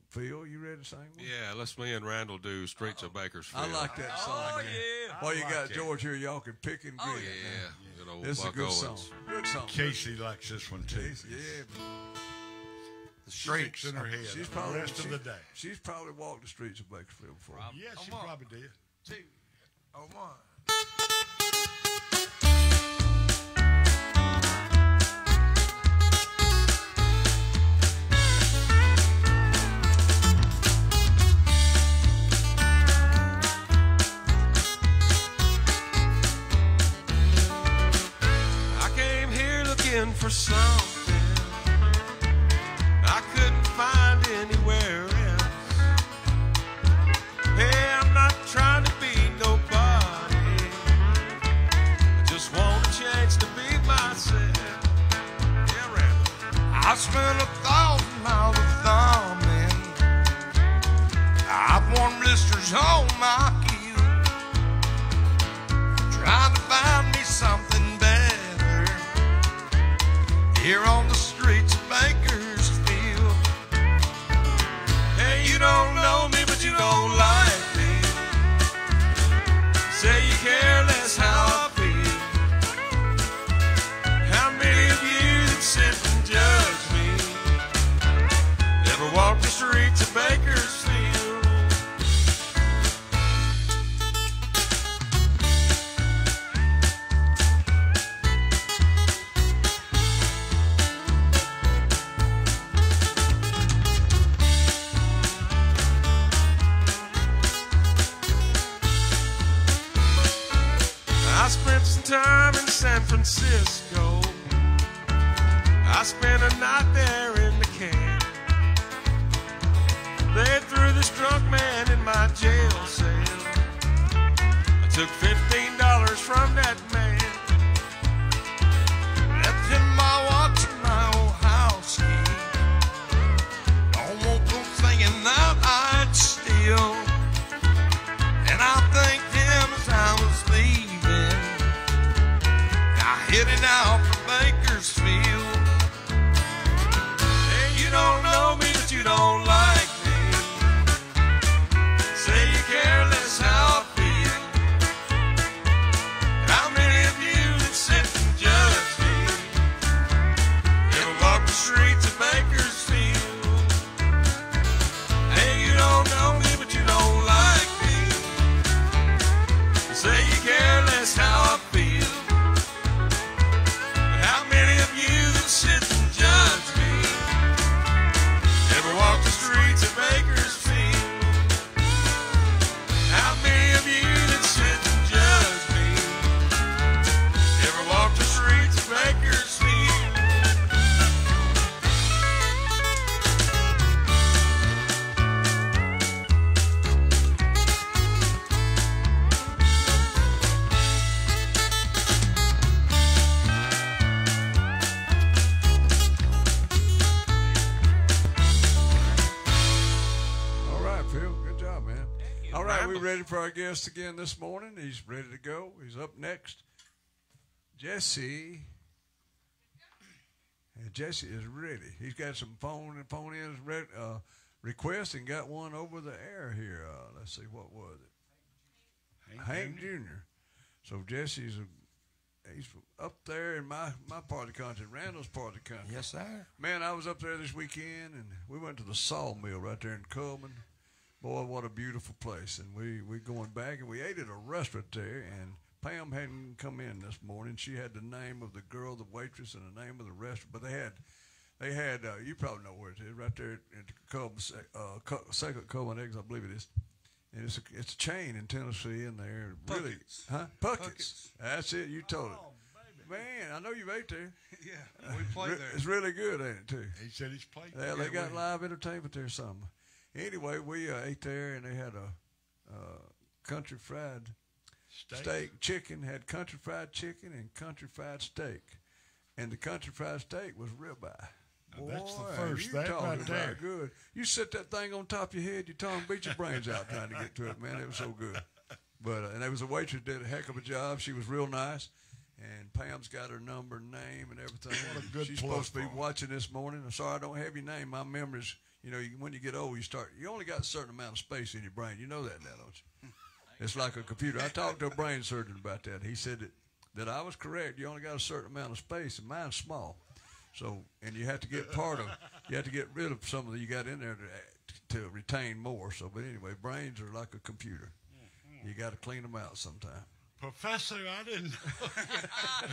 Phil? You ready to sing one? Yeah, let's me and Randall do Streets of Bakersfield. I like that song, Oh, man. yeah. While you like got it. George here, y'all can pick and grin. Yeah, good old This is a Buck good Owens. song. Good song. Casey likes this one too. Yeah, The streets in her head. she's the probably rest of the day. She's probably walked the streets of Bakersfield before. Yeah, she Come on. probably did. 2, 1. I came here looking for something I couldn't find anywhere else. Hey, I'm not trying to be nobody. I just want a chance to be myself. Yeah, Randall. I spent 1,000 miles of thumbing. I've worn blisters on my heels, trying to find me something better here on the streets of Bakersfield. Hey, you don't know me, but you don't like me. Say you care less how I feel. How many of you that sit and judge me ever walk the streets of Bakersfield? I spent some time in San Francisco. I spent a night there in the camp. They threw this drunk man in my jail cell. I took $15 from that man. Left him my watch and my old house key. Don't want them thinking that I'd steal. And I thanked him as I was leaving. I headed out for Bakersfield. Hey, you don't know me, but you don't like me. Say you care less how I feel. How many of you that sit and judge me ever walk the streets of Bakersfield? Hey, you don't know me, but you don't like me. Say you care less how I feel. But how many of you that sit and judge me ever walk the streets of Bakersfield? How many of you that sit and judge me ever walk the streets of Bakersfield? All right, Phil. Good job, man. All right, we're ready for our guest again this morning. He's ready to go. He's up next. Jesse. And Jesse is ready. He's got some phone-ins requests and got one over the air here. Let's see, what was it? Hank Jr. So Jesse's he's up there in my part of the country, Randall's part of the country. Yes, sir. Man, I was up there this weekend, and we went to the sawmill right there in Coleman. Boy, what a beautiful place. And we going back, and we ate at a restaurant there, and Pam hadn't come in this morning. She had the name of the girl, the waitress, and the name of the restaurant. But they had you probably know where it is, right there at Coleman, Second Coleman Eggs, I believe it is. And it's a chain in Tennessee, and they're really, Puckett's. huh? Puckett's. Puckett's. That's it. You told it. Man, I know you've ate there. Yeah, we played there. It's really good, ain't it, too? He said he's played. Yeah, they got live entertainment there or something. Anyway, we ate there, and they had a country fried steak chicken, had country fried chicken and country fried steak. And the country fried steak was ribeye. Now, that's the Boy, first you thing talking right about there. Good. You set that thing on top of your head, your tongue beat your brains out trying to get to it, man. It was so good. But and there was a waitress that did a heck of a job. She was real nice. And Pam's got her number and name and everything. What a good She's plug supposed to be for her. watching this morning. I'm sorry I don't have your name. My memories, when you get old, you only got a certain amount of space in your brain. You know that now, don't you? It's like a computer. I talked to a brain surgeon about that. He said that I was correct. You only got a certain amount of space, and mine's small. So, and you have to get you have to get rid of some of that you got in there to retain more. So, but anyway, brains are like a computer. You got to clean them out sometime. Professor, I didn't know.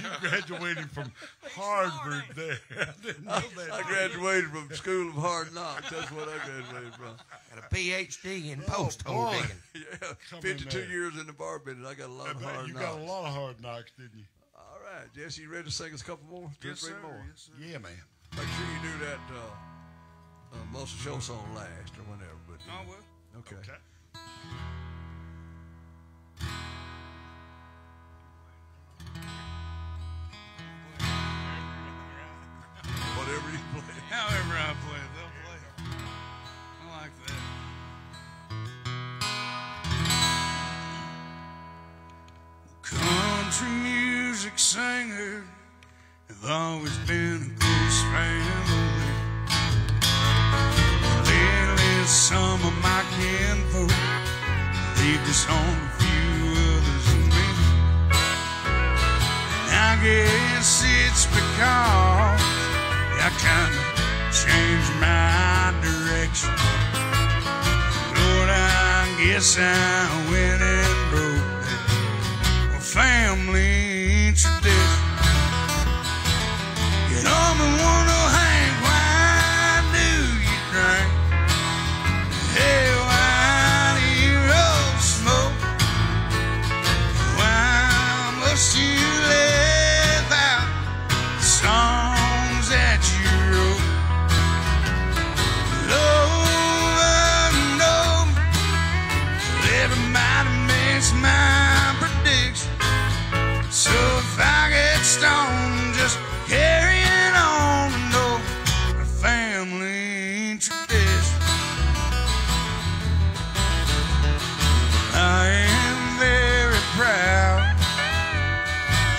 You graduated from Harvard there. I didn't know that. I graduated from School of Hard Knocks. That's what I graduated from. Got a PhD in post hole boy. digging. Yeah, Come in 52 there. years in the bar business. I got a lot of hard You knocks. got a lot of hard knocks, didn't you? All right, Jesse, you ready to sing us a couple more? Two or three more. Yes, sir. Yeah, man. Make sure you do that Muscle Show song last or whenever. But Oh, well. okay. Okay. Whatever you play. However I play it, they'll play it. I like that. Country music singer have always been a close family. Lately, some of my kinfolk leave this on a few others than me. And I guess it's because I kind of changed my direction. Lord, I guess I went and broke that family tradition. You don't wanna hang, why do you drink? Hey, why do you roll smoke? Why must you live out the songs that you wrote? Over and over, everybody makes my prediction. So if I get stoned, just carrying on and over a family tradition. I am very proud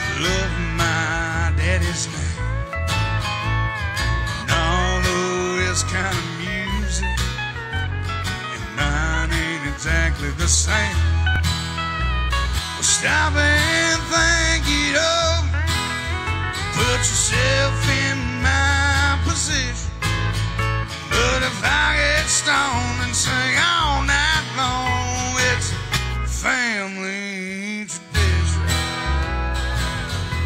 to love my daddy's name. And although it's kind of music, and mine ain't exactly the same. Well, stop and think it over. Put yourself in my position. But if I get stoned and sing all night long, it's a family tradition.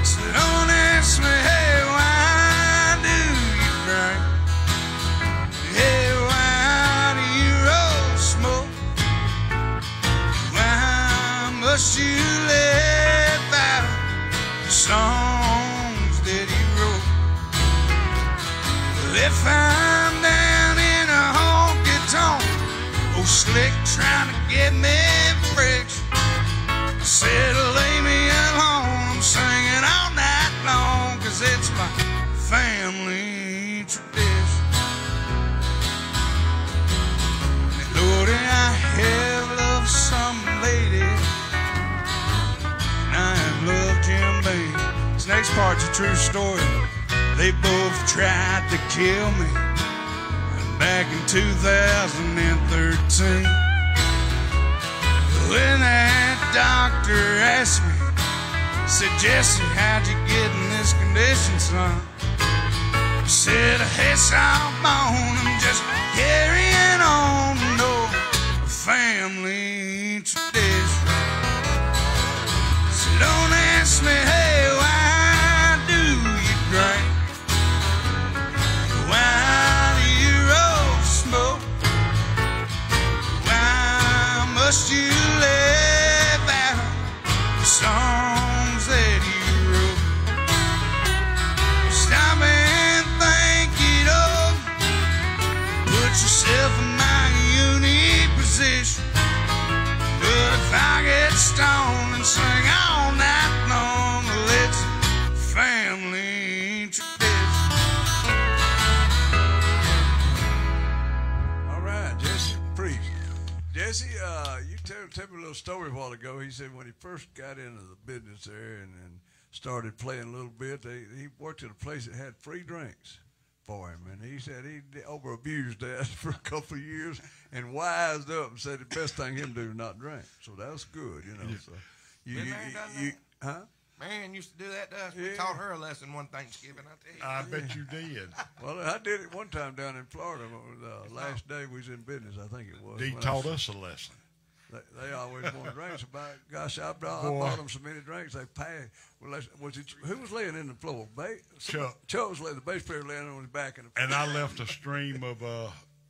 So don't ask me, hey, why do you drink? Hey, why do you roll smoke? Why must you live out the songs that he wrote? Well, if I'm down in a honky tonk, oh slick trying to get me friction, I said lay me alone, I'm singing all night long, 'cause it's my family tradition. Lord, I have loved some lady, and I have loved Jim Beam. This next part's a true story. They both tried to kill me back in 2013. When that doctor asked me, said, Jesse, how'd you get in this condition, son? I said, hey, softbone, I'm just carrying on, no family tradition. So don't ask me, hey, why do you drink? Why do you roll smoke? Why must you live out the songs that you wrote? Stop and think it over. Put yourself in my unique position. But if I get stoned and sing all night long, well, it's family tradition. All right, Jesse, preach. Jesse, you tell me a little story a while ago. He said when he first got into the business there and started playing a little bit. He worked at a place that had free drinks for him, and he said he over abused that for a couple of years and wised up and said the best thing him do is not drink. So that was good, you know. So Been there, done that? huh? Marion used to do that to us. We Yeah. taught her a lesson one Thanksgiving, I tell you. I bet you did. Well, I did it one time down in Florida. Last day we was in business, I think it was. He when taught us a lesson. They always want drinks. Gosh, I bought them so many drinks they paid. Well, who was laying in the floor? Chuck. Chuck was laying, the bass player laying on his back in the floor. And I left a stream of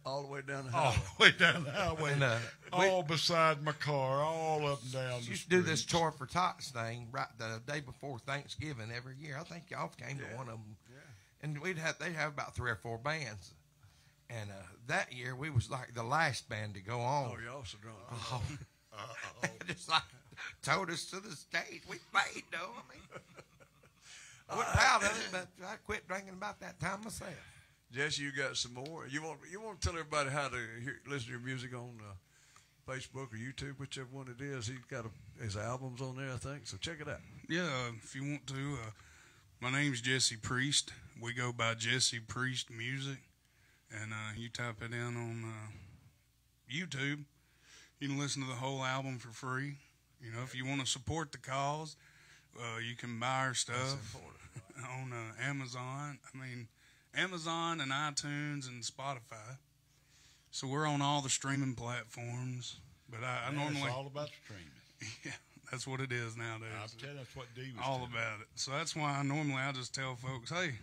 all the way down the all highway. the way down the highway, And, all beside my car, all up and down. We the used to do this streets. chore for tots thing right the day before Thanksgiving every year. I think y'all came to one of them. Yeah. And they'd have about 3 or 4 bands. And that year we was like the last band to go on. Oh, y'all so drunk. Just like towed us to the stage. We played though. I mean, I wasn't proud of it, but I quit drinking about that time myself. Jesse, you got some more. You want to tell everybody how to listen to your music on Facebook or YouTube, whichever one it is. He's got his albums on there, I think. So check it out. Yeah, if you want to. My name's Jesse Priest. We go by Jesse Priest Music, and you type it in on YouTube. You can listen to the whole album for free. You know, if you want to support the cause, you can buy our stuff on Amazon. Amazon and iTunes and Spotify. So we're on all the streaming platforms. But I normally It's all about streaming. yeah, that's what it is nowadays. I'll tell you, that's what D was All doing. about it. So that's why I just tell folks, hey,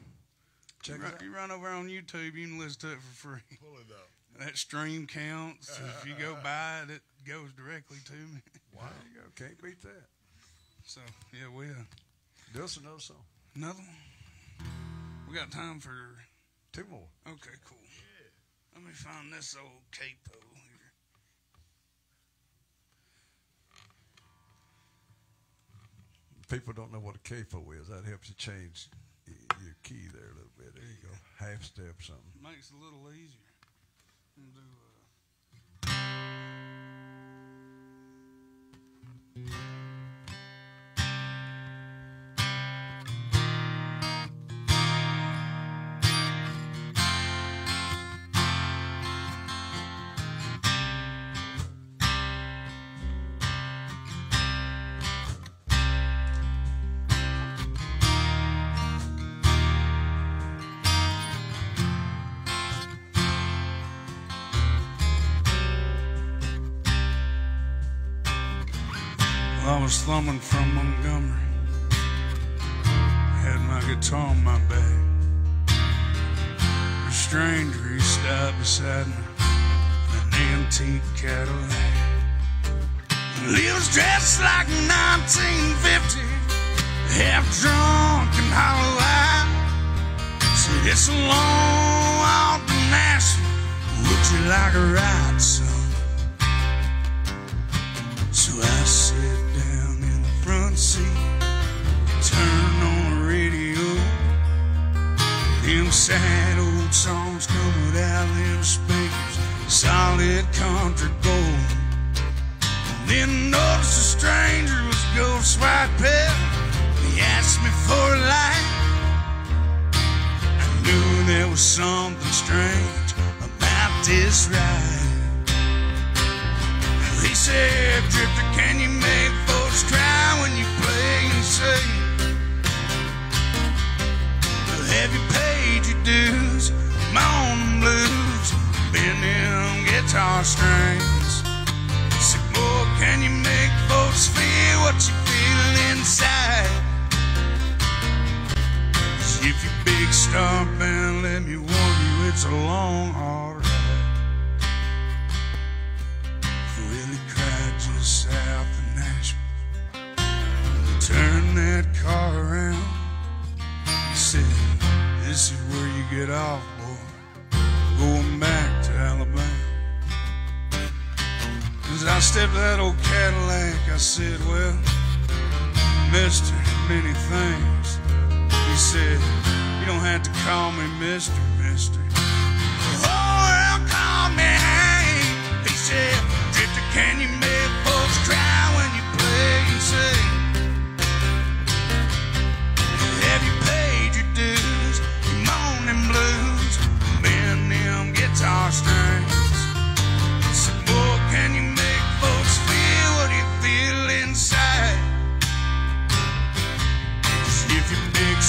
Check it out. you run over on YouTube, you can listen to it for free. Pull it up. That stream counts. If you go buy it, it goes directly to me. Wow. There you go. Can't beat that. So, yeah, we Do us another song. another one. We got time for 2 more. okay, cool. Let me find this old capo here. People don't know what a capo is. That helps you change your key there a little bit. There you go. Half step something. Makes it a little easier. We'll do, I was thumbing from Montgomery, had my guitar on my back. A stranger, he stopped beside me, an antique Cadillac. He was dressed like 1950, half drunk and hollow-eyed. Said, it's a long walk to Nashville, would you like a ride, son? So I sat down in the front seat, turned on the radio. Them sad old songs coming out of them speakers, solid country gold. Then noticed a stranger was ghost white pale. He asked me for a light. I knew there was something strange about this ride. He said, Drifter, can you make folks cry when you play and sing? Have you paid your dues? Moan blues, bend them guitar strings. Said, boy, can you make folks feel what you feel inside? 'Cause if you're a big star band, let me warn you, it's a long, hard ride. Willie cried just south of Nashville. Turn that car around. He said, this is where you get off, boy, going back to Alabama. As I stepped that old Cadillac, I said, well, mister, many things. He said, you don't have to call me mister. Oh, well, call me Hank. He said, Drifter, can you make folks cry when you play and sing?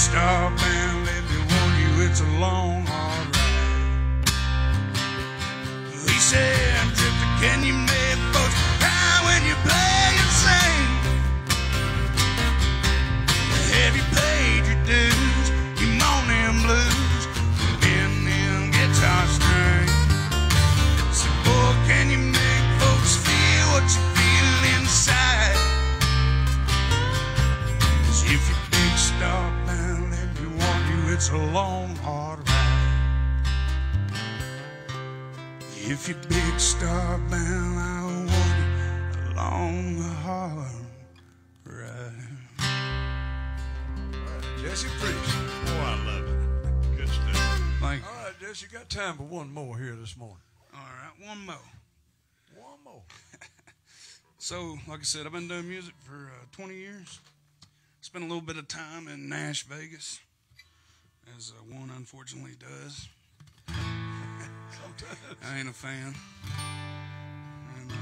Star Band, let me warn you, it's a long, hard ride. He said, Drifter, can you make folks cry when you play and sing? Have you paid your dues? You moan them blues, bend them guitar strings. So, boy, can you make folks feel what you feel inside? 'Cause if you big Star Band, let me warn you, it's a long, hard ride. If you big Star Band, I warn you, a long, hard ride. Jesse Priest. Oh, I love it. Good stuff. Thank you. All right, Jesse, you got time for one more here this morning. All right, one more. One more. So, like I said, I've been doing music for 20 years. Spent a little bit of time in Nash, Vegas, as one unfortunately does. I ain't a fan. And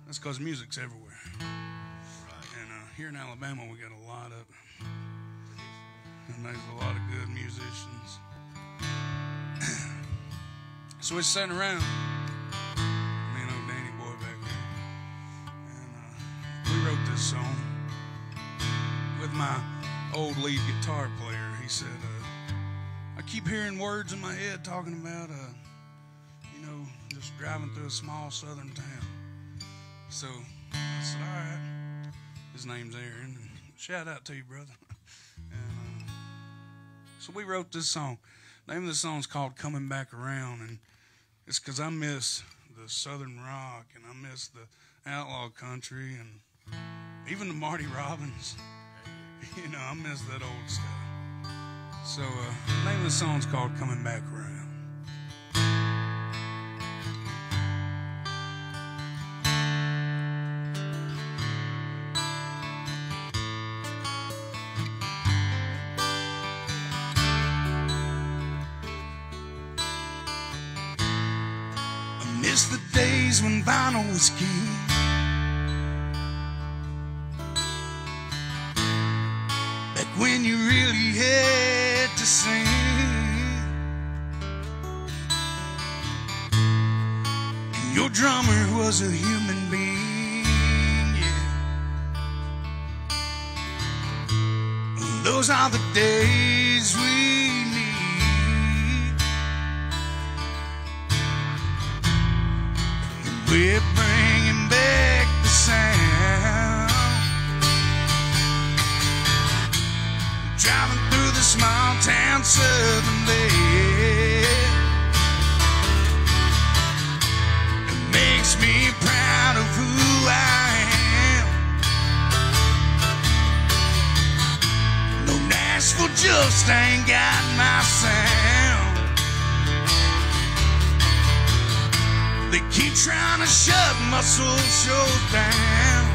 that's because music's everywhere. And here in Alabama, we got a lot of it. And there's a lot of good musicians. So we're sitting around, me and old Danny Boy back there, and we wrote this song with my old lead guitar player. He said, I keep hearing words in my head talking about, just driving through a small southern town. So I said, all right. His name's Aaron. And shout out to you, brother. And so we wrote this song. The name of the song is called Coming Back Around. And it's because I miss the southern rock and I miss the outlaw country and even the Marty Robbins. I miss that old stuff. So the name of the song is called Coming Back Around. Miss the days when vinyl was king. Back when you really had to sing. And your drummer was a human being, yeah. Those are the days we we're bringing back the sound. Driving through the small town southern lane. It makes me proud of who I am. No, Nashville just ain't got my sound. They keep trying to shut muscle shows down,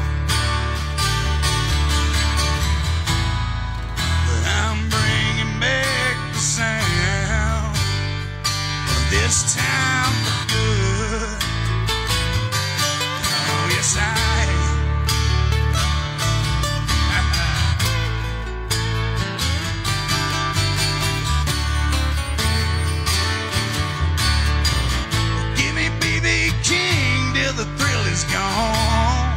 but I'm bringing back the sound of this time for good. Oh, yes, I am. King till the thrill is gone.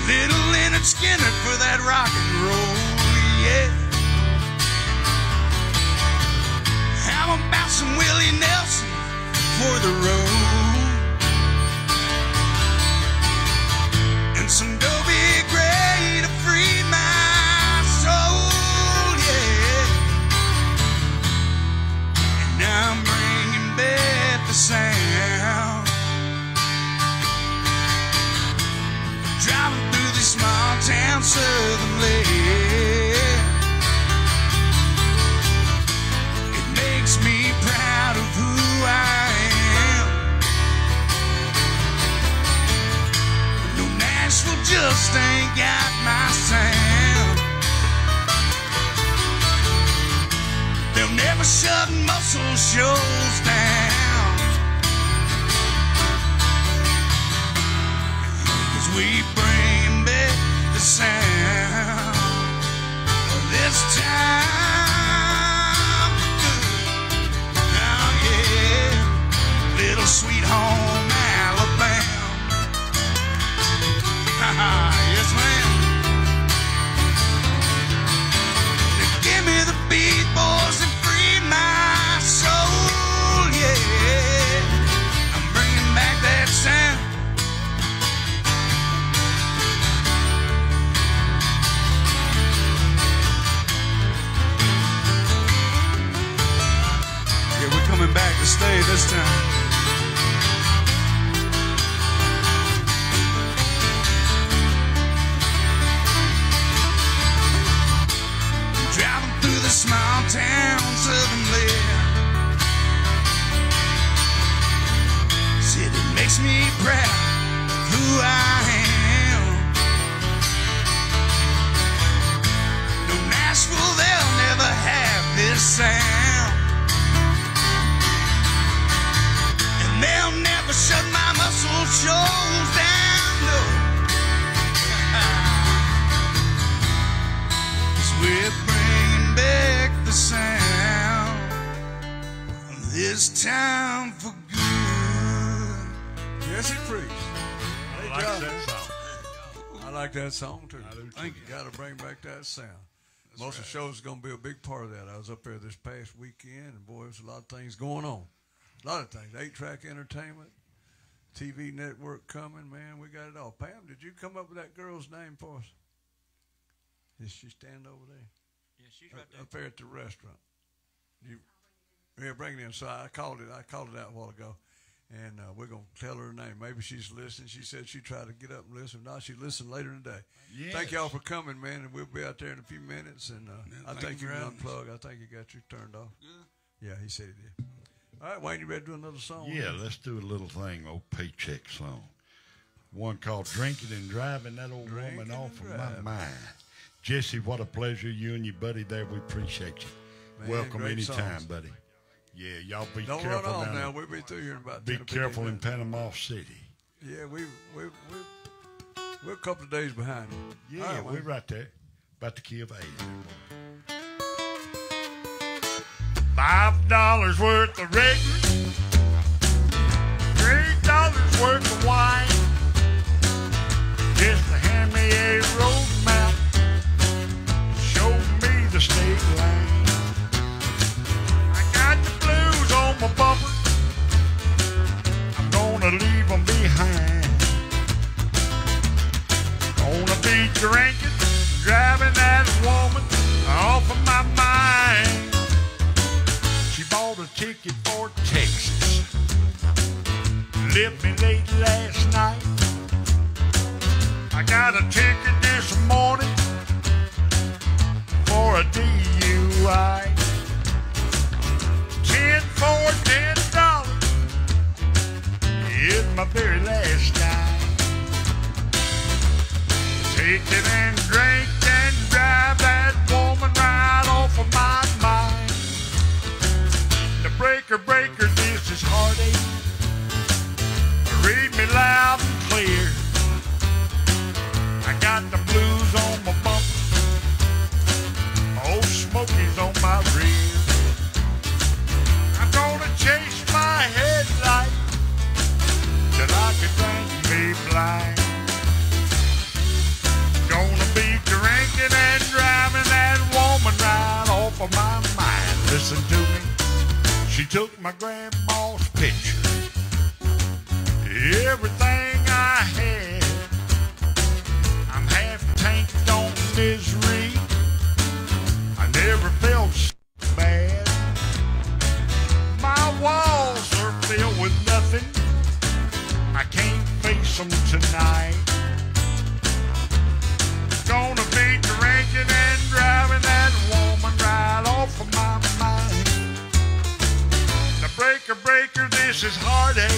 Little Leonard Skinner for that rock and roll, yeah. How about some Willie Nelson for the road? And some Dobie Gray to free my soul, yeah. And I'm back the sound. Driving through this small town southern lane. It makes me proud of who I am. No, Nashville just ain't got my sound. They'll never shut muscle shows down. 'Cause we bring back sound of this time. Oh yeah, little sweet home Alabama. Yes, ma'am. Give me the beat, boys, and free my soul. Yeah, I'm bringing back that sound. Yeah, we're coming back to stay this time. Driving through the small towns of England. City makes me proud of who I am. No Nashville, they'll never have this sound. And they'll never shut my muscle shows down, no. We're bringing back the sound of this time for good. Yes, it preached. I like that song. I like that song too. I do too. Thank you. Got to bring back that sound. Most of the shows is going to be a big part of that. I was up there this past weekend, and boy, there's a lot of things going on. A lot of things. 8-track entertainment, TV network coming, man. We got it all. Pam, did you come up with that girl's name for us? Is she stand over there? Yeah, she's right there. Up there at the restaurant. Yeah, bring it in. So I called it out a while ago, and we're gonna tell her name. Maybe she's listening. She said she'd try to get up and listen. No, she listened later in the day. Yes. Thank y'all for coming, man, and we'll be out there in a few minutes. And I thank think you you for can having us. unplug. I think you got you turned off. Yeah, he said he did. All right, Wayne, you ready to do another song? Yeah, let's do a little thing, old paycheck song. One called Drinking and Driving That Old Drinking Woman Off and of My Driving. Mind. Jesse, what a pleasure. You and your buddy there, we appreciate you. Man, Welcome great anytime, songs. buddy. Yeah, y'all be Don't careful run off down now. there. We'll be through here in about Be 10 or 15 careful in minutes. Panama City. Yeah, we're a couple of days behind you. Yeah, All right, we're Wayne. right there. About to kill 8. $5 worth of regular, $3 worth of wine. Just to hand me a road map, show me the state line. I got the blues on my bumper, I'm gonna leave them behind. Gonna be drinking, driving that woman off of my mind. She bought a ticket for Texas, left me late last night. I got a ticket this morning for a DUI. 10 for $10 is my very last night. Taking and drink and drive that woman right off of my mind. The breaker, this is heartache. Read me loud and clear. I got the blues on my bumper, old Smokies on my rear. I'm gonna chase my headlight till I can drink me blind. Gonna be drinking and driving that woman right off of my mind. Listen to me, she took my grandma's picture, everything I had. I'm half tanked on misery, I never felt so bad. My walls are filled with nothing, I can't face them tonight. Gonna be drinking and driving that woman right off of my mind. The breaker, this is heartache.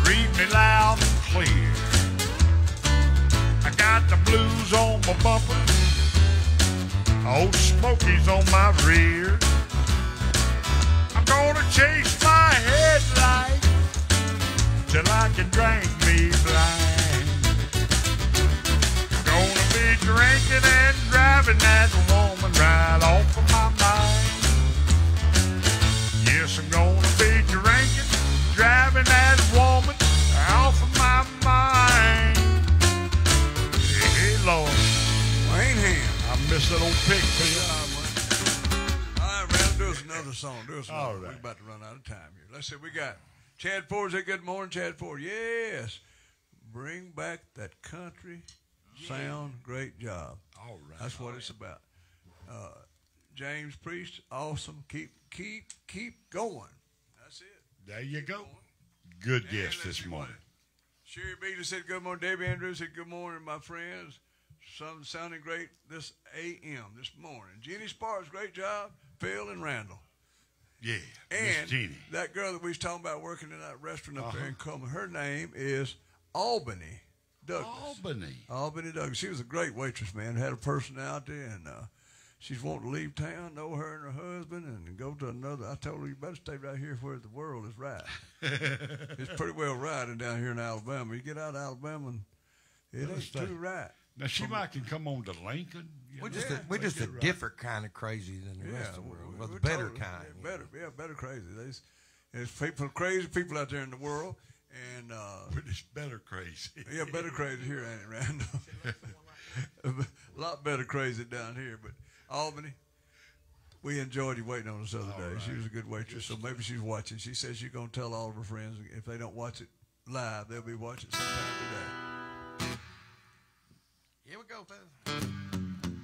Read me loud and clear. I got the blues on my bumper, old Smokies on my rear. I'm gonna chase my headlight till I can drink me blind. drinking and driving that woman right off of my mind. Yes, I'm gonna be drinking, driving that woman off of my mind. Hey, Lord. Wayne Ham. I miss that old pig peel. All right, Randall, do us another song. Do us another. All right. We're about to run out of time here. Let's see. We got Chad Ford. Say good morning, Chad Ford. Yes. Bring back that country sound. Great job. All right. That's what it's about. James Priest, awesome. Keep going. That's it. There you go. Good And guest let's this see morning. what- Sherry Beasley said good morning. Debbie Andrews said good morning, my friends. Some sounding great this AM this morning. Jeannie Sparks, great job. Phil and Randall. Yeah, Miss And Jeannie. that girl that we was talking about working in that restaurant up there in Coleman, her name is Albany Douglas. Albany. Albany Douglas. She was a great waitress, man. Had a personality, and she's wanting to leave town, know her and her husband, and go to another. I told her, you better stay right here where the world is right. It's pretty well riding down here in Alabama. You get out of Alabama, and it ain't too right. Now, she might can come on to Lincoln. you We're know. just Yeah, we're just a right. different kind of crazy than the rest of the world. Well, the better kind. Yeah, better crazy. There's people, crazy people out there in the world, and We're just better crazy. yeah, better crazy here, ain't it, Randall? A lot better crazy down here, but Albany, we enjoyed you waiting on us the other day. right. She was a good waitress, so maybe she's watching. She says she's going to tell all of her friends if they don't watch it live, they'll be watching sometime today. Here we go, fellas.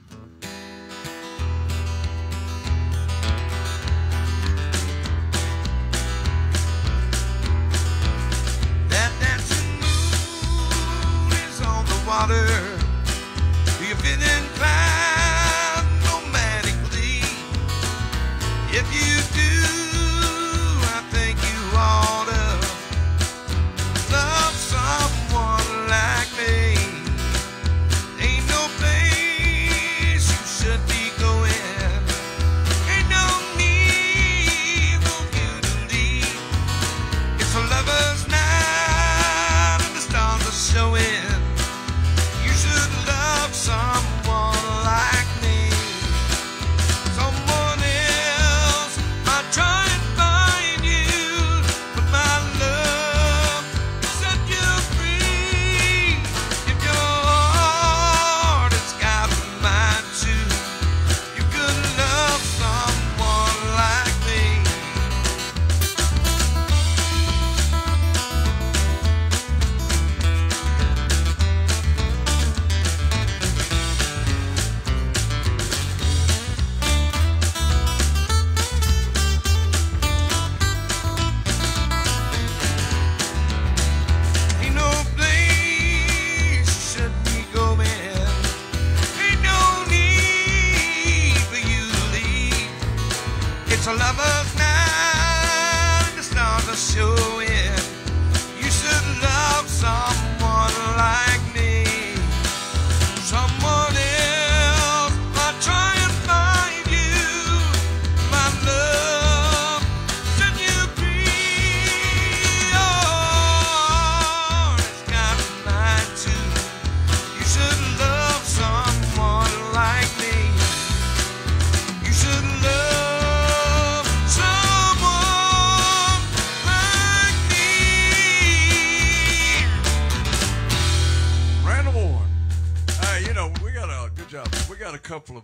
That dancing moon is on the water. Do you feel inclined romantically? If you do, I think you ought to love someone like me. Ain't no place you should be going. Ain't no need for you to leave. It's a lover's night and the stars are showing. You should love someone like me. Someone else might try and find you, but my love will set you free. If your heart has got mine too, you could love someone like me. Ain't no place you should be going. Ain't no need for you to leave. It's a lover's night and the stars are showing. You should love someone like me. Someone else might try and find you. My love set you free. Oh, it's got mine too. You should love someone like me. You should love someone like me. Randall Warren. Hey, you know, we got a good job. We got a couple of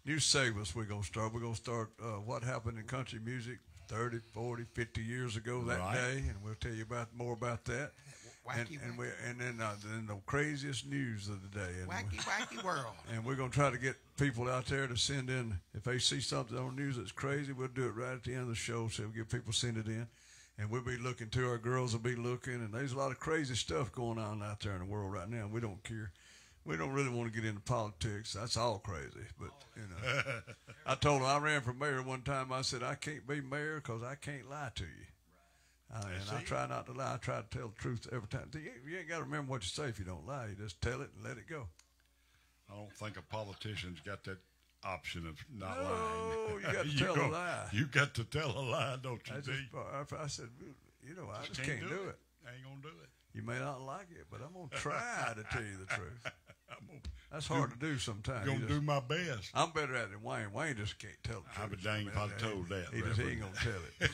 new segments we're going to start. We're going to start what happened in country music 30, 40, 50 years ago that Right. day, and we'll tell you more about that. Wacky, And then the craziest news of the day. And wacky world. And we're going to try to get people out there to send in. If they see something on the news that's crazy, we'll do it right at the end of the show. So we'll get people send it in. And we'll be looking too. Our girls will be looking. And there's a lot of crazy stuff going on out there in the world right now. We don't care. We don't really want to get into politics. That's all crazy. But, you know, I told them I ran for mayor one time. I said, I can't be mayor because I can't lie to you. And I try not to lie. I try to tell the truth every time. You ain't got to remember what you say if you don't lie. You just tell it and let it go. I don't think a politician's got that option of not No, lying. you got to tell a lie. You got to tell a lie, don't you, D? I said, you know, I just can't do it. I ain't gonna do it. You may not like it, but I'm going to try to tell you the truth. That's hard to do sometimes. Gonna do my best. I'm better at it than Wayne. Wayne just can't tell the truth. I would dang if I told that. He ain't gonna tell it.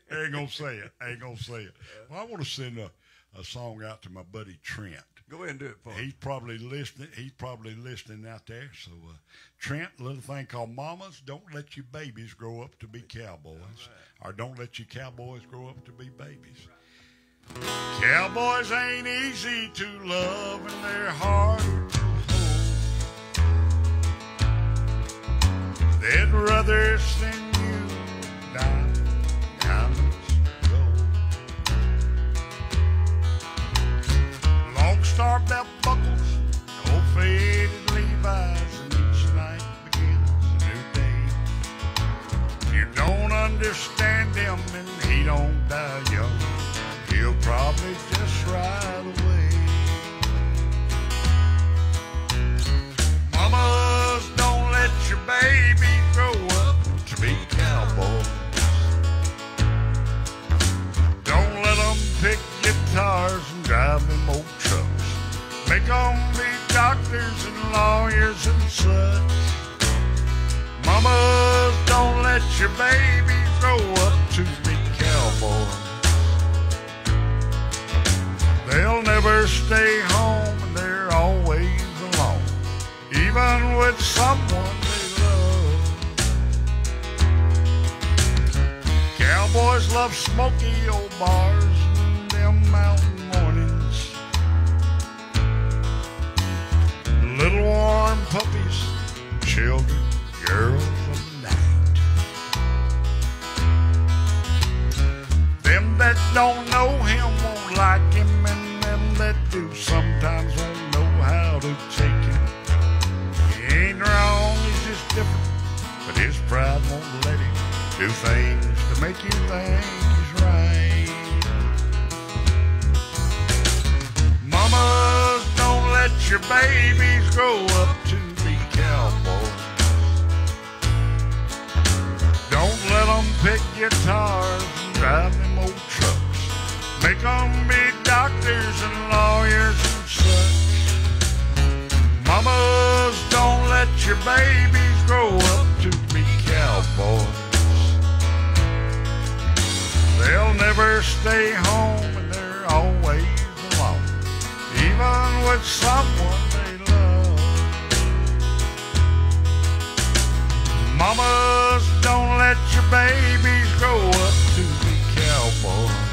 He ain't gonna say it. Ain't gonna say it. Well, I want to send a song out to my buddy Trent. Go ahead and do it for me. He's probably listening. He's probably listening out there. So, Trent, a little thing called "Mamas, Don't Let Your Babies Grow Up to Be Cowboys," or "Don't Let Your Cowboys Grow Up to Be Babies." Cowboys ain't easy to love and they're hard to hold. They'd rather send you diamonds, gold. Long star belt buckles, old faded Levi's, and each night begins a new day. You don't understand him and he don't die young. He'll probably just ride away. Mamas, don't let your baby grow up to be cowboys. Don't let them pick guitars and drive them old trucks. Make them be doctors and lawyers and such. Mamas, don't let your baby grow up to be cowboys. They'll never stay home and they're always alone, even with someone they love. Cowboys love smoky old bars and them mountain mornings. Little warm puppies, children, girls of the night. Them that don't know him won't like him, and them that do sometimes won't know how to take him. He ain't wrong, he's just different, but his pride won't let him do things to make you think he's right. Mamas, don't let your babies grow up to be cowboys. Don't let them pick guitars and drive them old trucks. Make them be doctors and lawyers and such. Mamas, don't let your babies grow up to be cowboys. They'll never stay home and they're always alone, even with someone they love. Mamas, don't let your babies grow up to be cowboys.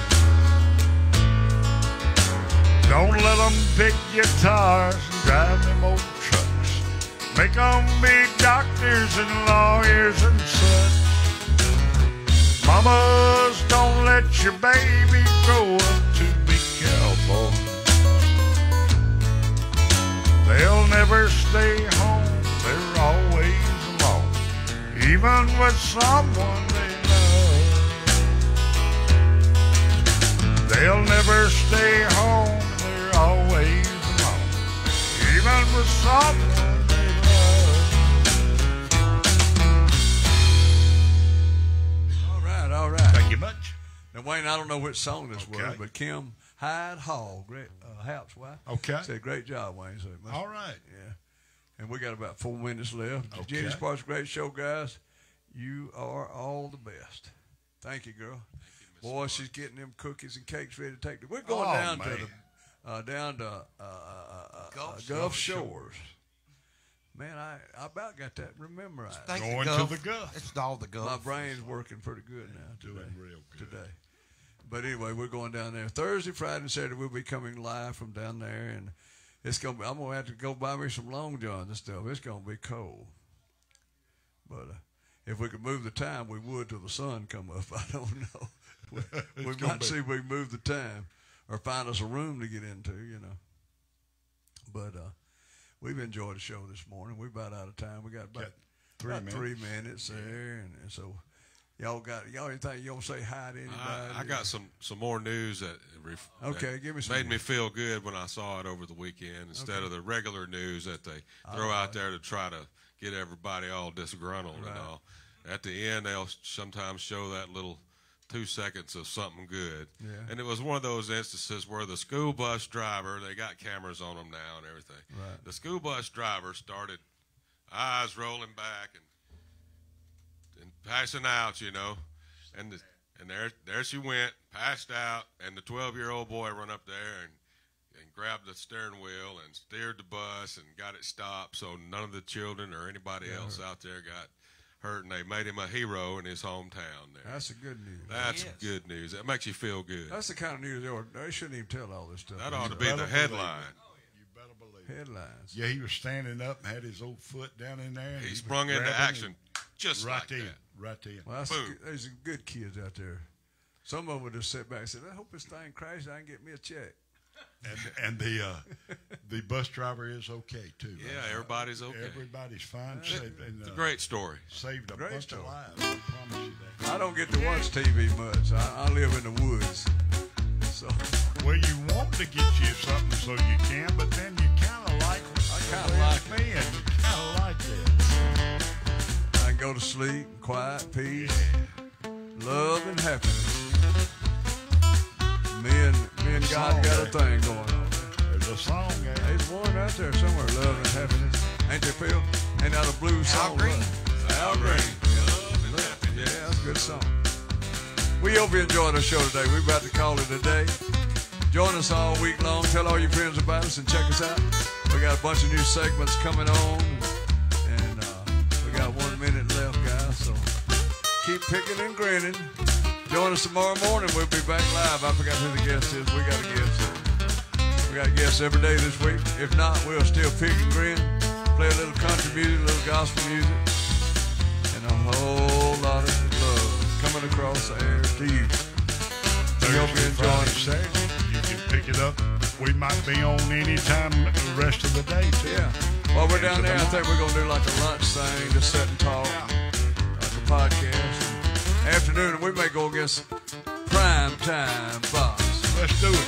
Don't let them pick guitars and drive them old trucks. Make them be doctors and lawyers and such. Mamas, don't let your baby grow up to be cowboys. They'll never stay home, they're always alone, even with someone they love. They'll never stay home, they're always alone, even with someone they love. All right. Thank you much. Now, Wayne, I don't know which song this Okay. was, but Kim Hyde Hall, great Hap's wife, Okay. said, great job, Wayne. So it must, All right. yeah. And we got about 4 minutes left. Okay. Jenny Sparks, great show, guys. You are all the best. Thank you, girl. Boy, she's getting them cookies and cakes ready to take. We're going down man. to the Gulf Shores. Man, I about got that memorized. Thank you, Going Gulf. to the Gulf. It's all the Gulf. My brain's working pretty good now. Doing real good. Today. But anyway, we're going down there Thursday, Friday, and Saturday. We'll be coming live from down there, and it's gonna be, I'm gonna have to go buy me some long johns and stuff. It's gonna be cold. But if we could move the time, we would till the sun come up. I don't know. We might see if we can move the time or find us a room to get into, you know. But we've enjoyed the show this morning. We're about out of time. We got about 3 minutes there, and so y'all anything you want to say hi to anybody? I got some more news that give me some made me feel good when I saw it over the weekend instead of the regular news that they throw out there to try to get everybody all disgruntled and all. At the end, they'll sometimes show that little 2 seconds of something good. Yeah. And it was one of those instances where the school bus driver, they got cameras on them now and everything. Right. The school bus driver started eyes rolling back and passing out, you know. And there she went, passed out, and the 12-year-old boy run up there and grabbed the steering wheel and steered the bus and got it stopped so none of the children or anybody else out there got hurt, and they made him a hero in his hometown there. That's the good news. That's good news. That makes you feel good. That's the kind of news they shouldn't even tell all this stuff. That ought to be the headline. You better believe it. Headlines. Yeah, he was standing up and had his old foot down in there. And He was sprung into grabbing action just right like then, that. right then. Well, Boom. there's some good kids out there. Some of them would just sit back and say, I hope this thing crashes. I can get me a check. And the bus driver is okay too. Yeah, everybody's okay. Everybody's fine. It's a great story. Saved a Great bunch story. of lives. I promise you that. I don't get to watch TV much. I live in the woods. So Well, you want to get you something so you can, but then you kind of like kinda like me, and you kind of like that. I can go to sleep, quiet, peace, love, and happiness. Me and God got a thing going on. There's a song there. There's one right there somewhere, love and happiness. Ain't there, Phil? Ain't that a blues song? Green. Al Green. Yeah, that's a good song. We hope you enjoyed our show today. We're about to call it a day. Join us all week long. Tell all your friends about us and check us out. We got a bunch of new segments coming on. And we got 1 minute left, guys. So keep picking and grinning. Join us tomorrow morning. We'll be back live. I forgot who the guest is. We got a guest. We got guests every day this week. If not, we'll still pick and grin. Play a little country music, a little gospel music, and a whole lot of love coming across the air to you. We hope you enjoy Friday, it. Saturday, you can pick it up. We might be on any time the rest of the day too. Yeah. While we're down there, I think we're going to do like a lunch thing, just sit and talk, like a podcast. Afternoon, and we may go against Prime Time Box. Let's do it.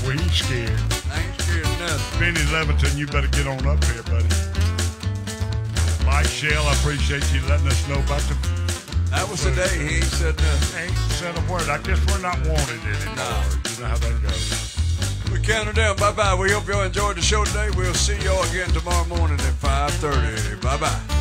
We ain't scared. I ain't scared of nothing. Benny Leviton, you better get on up here, buddy. Mike Shell, I appreciate you letting us know about the. That was the day he ain't said nothing. Ain't said a word. I guess we're not wanted anymore. You know how that goes. We counting down. Bye-bye. We hope you all enjoyed the show today. We'll see y'all again tomorrow morning at 5:30. Bye-bye.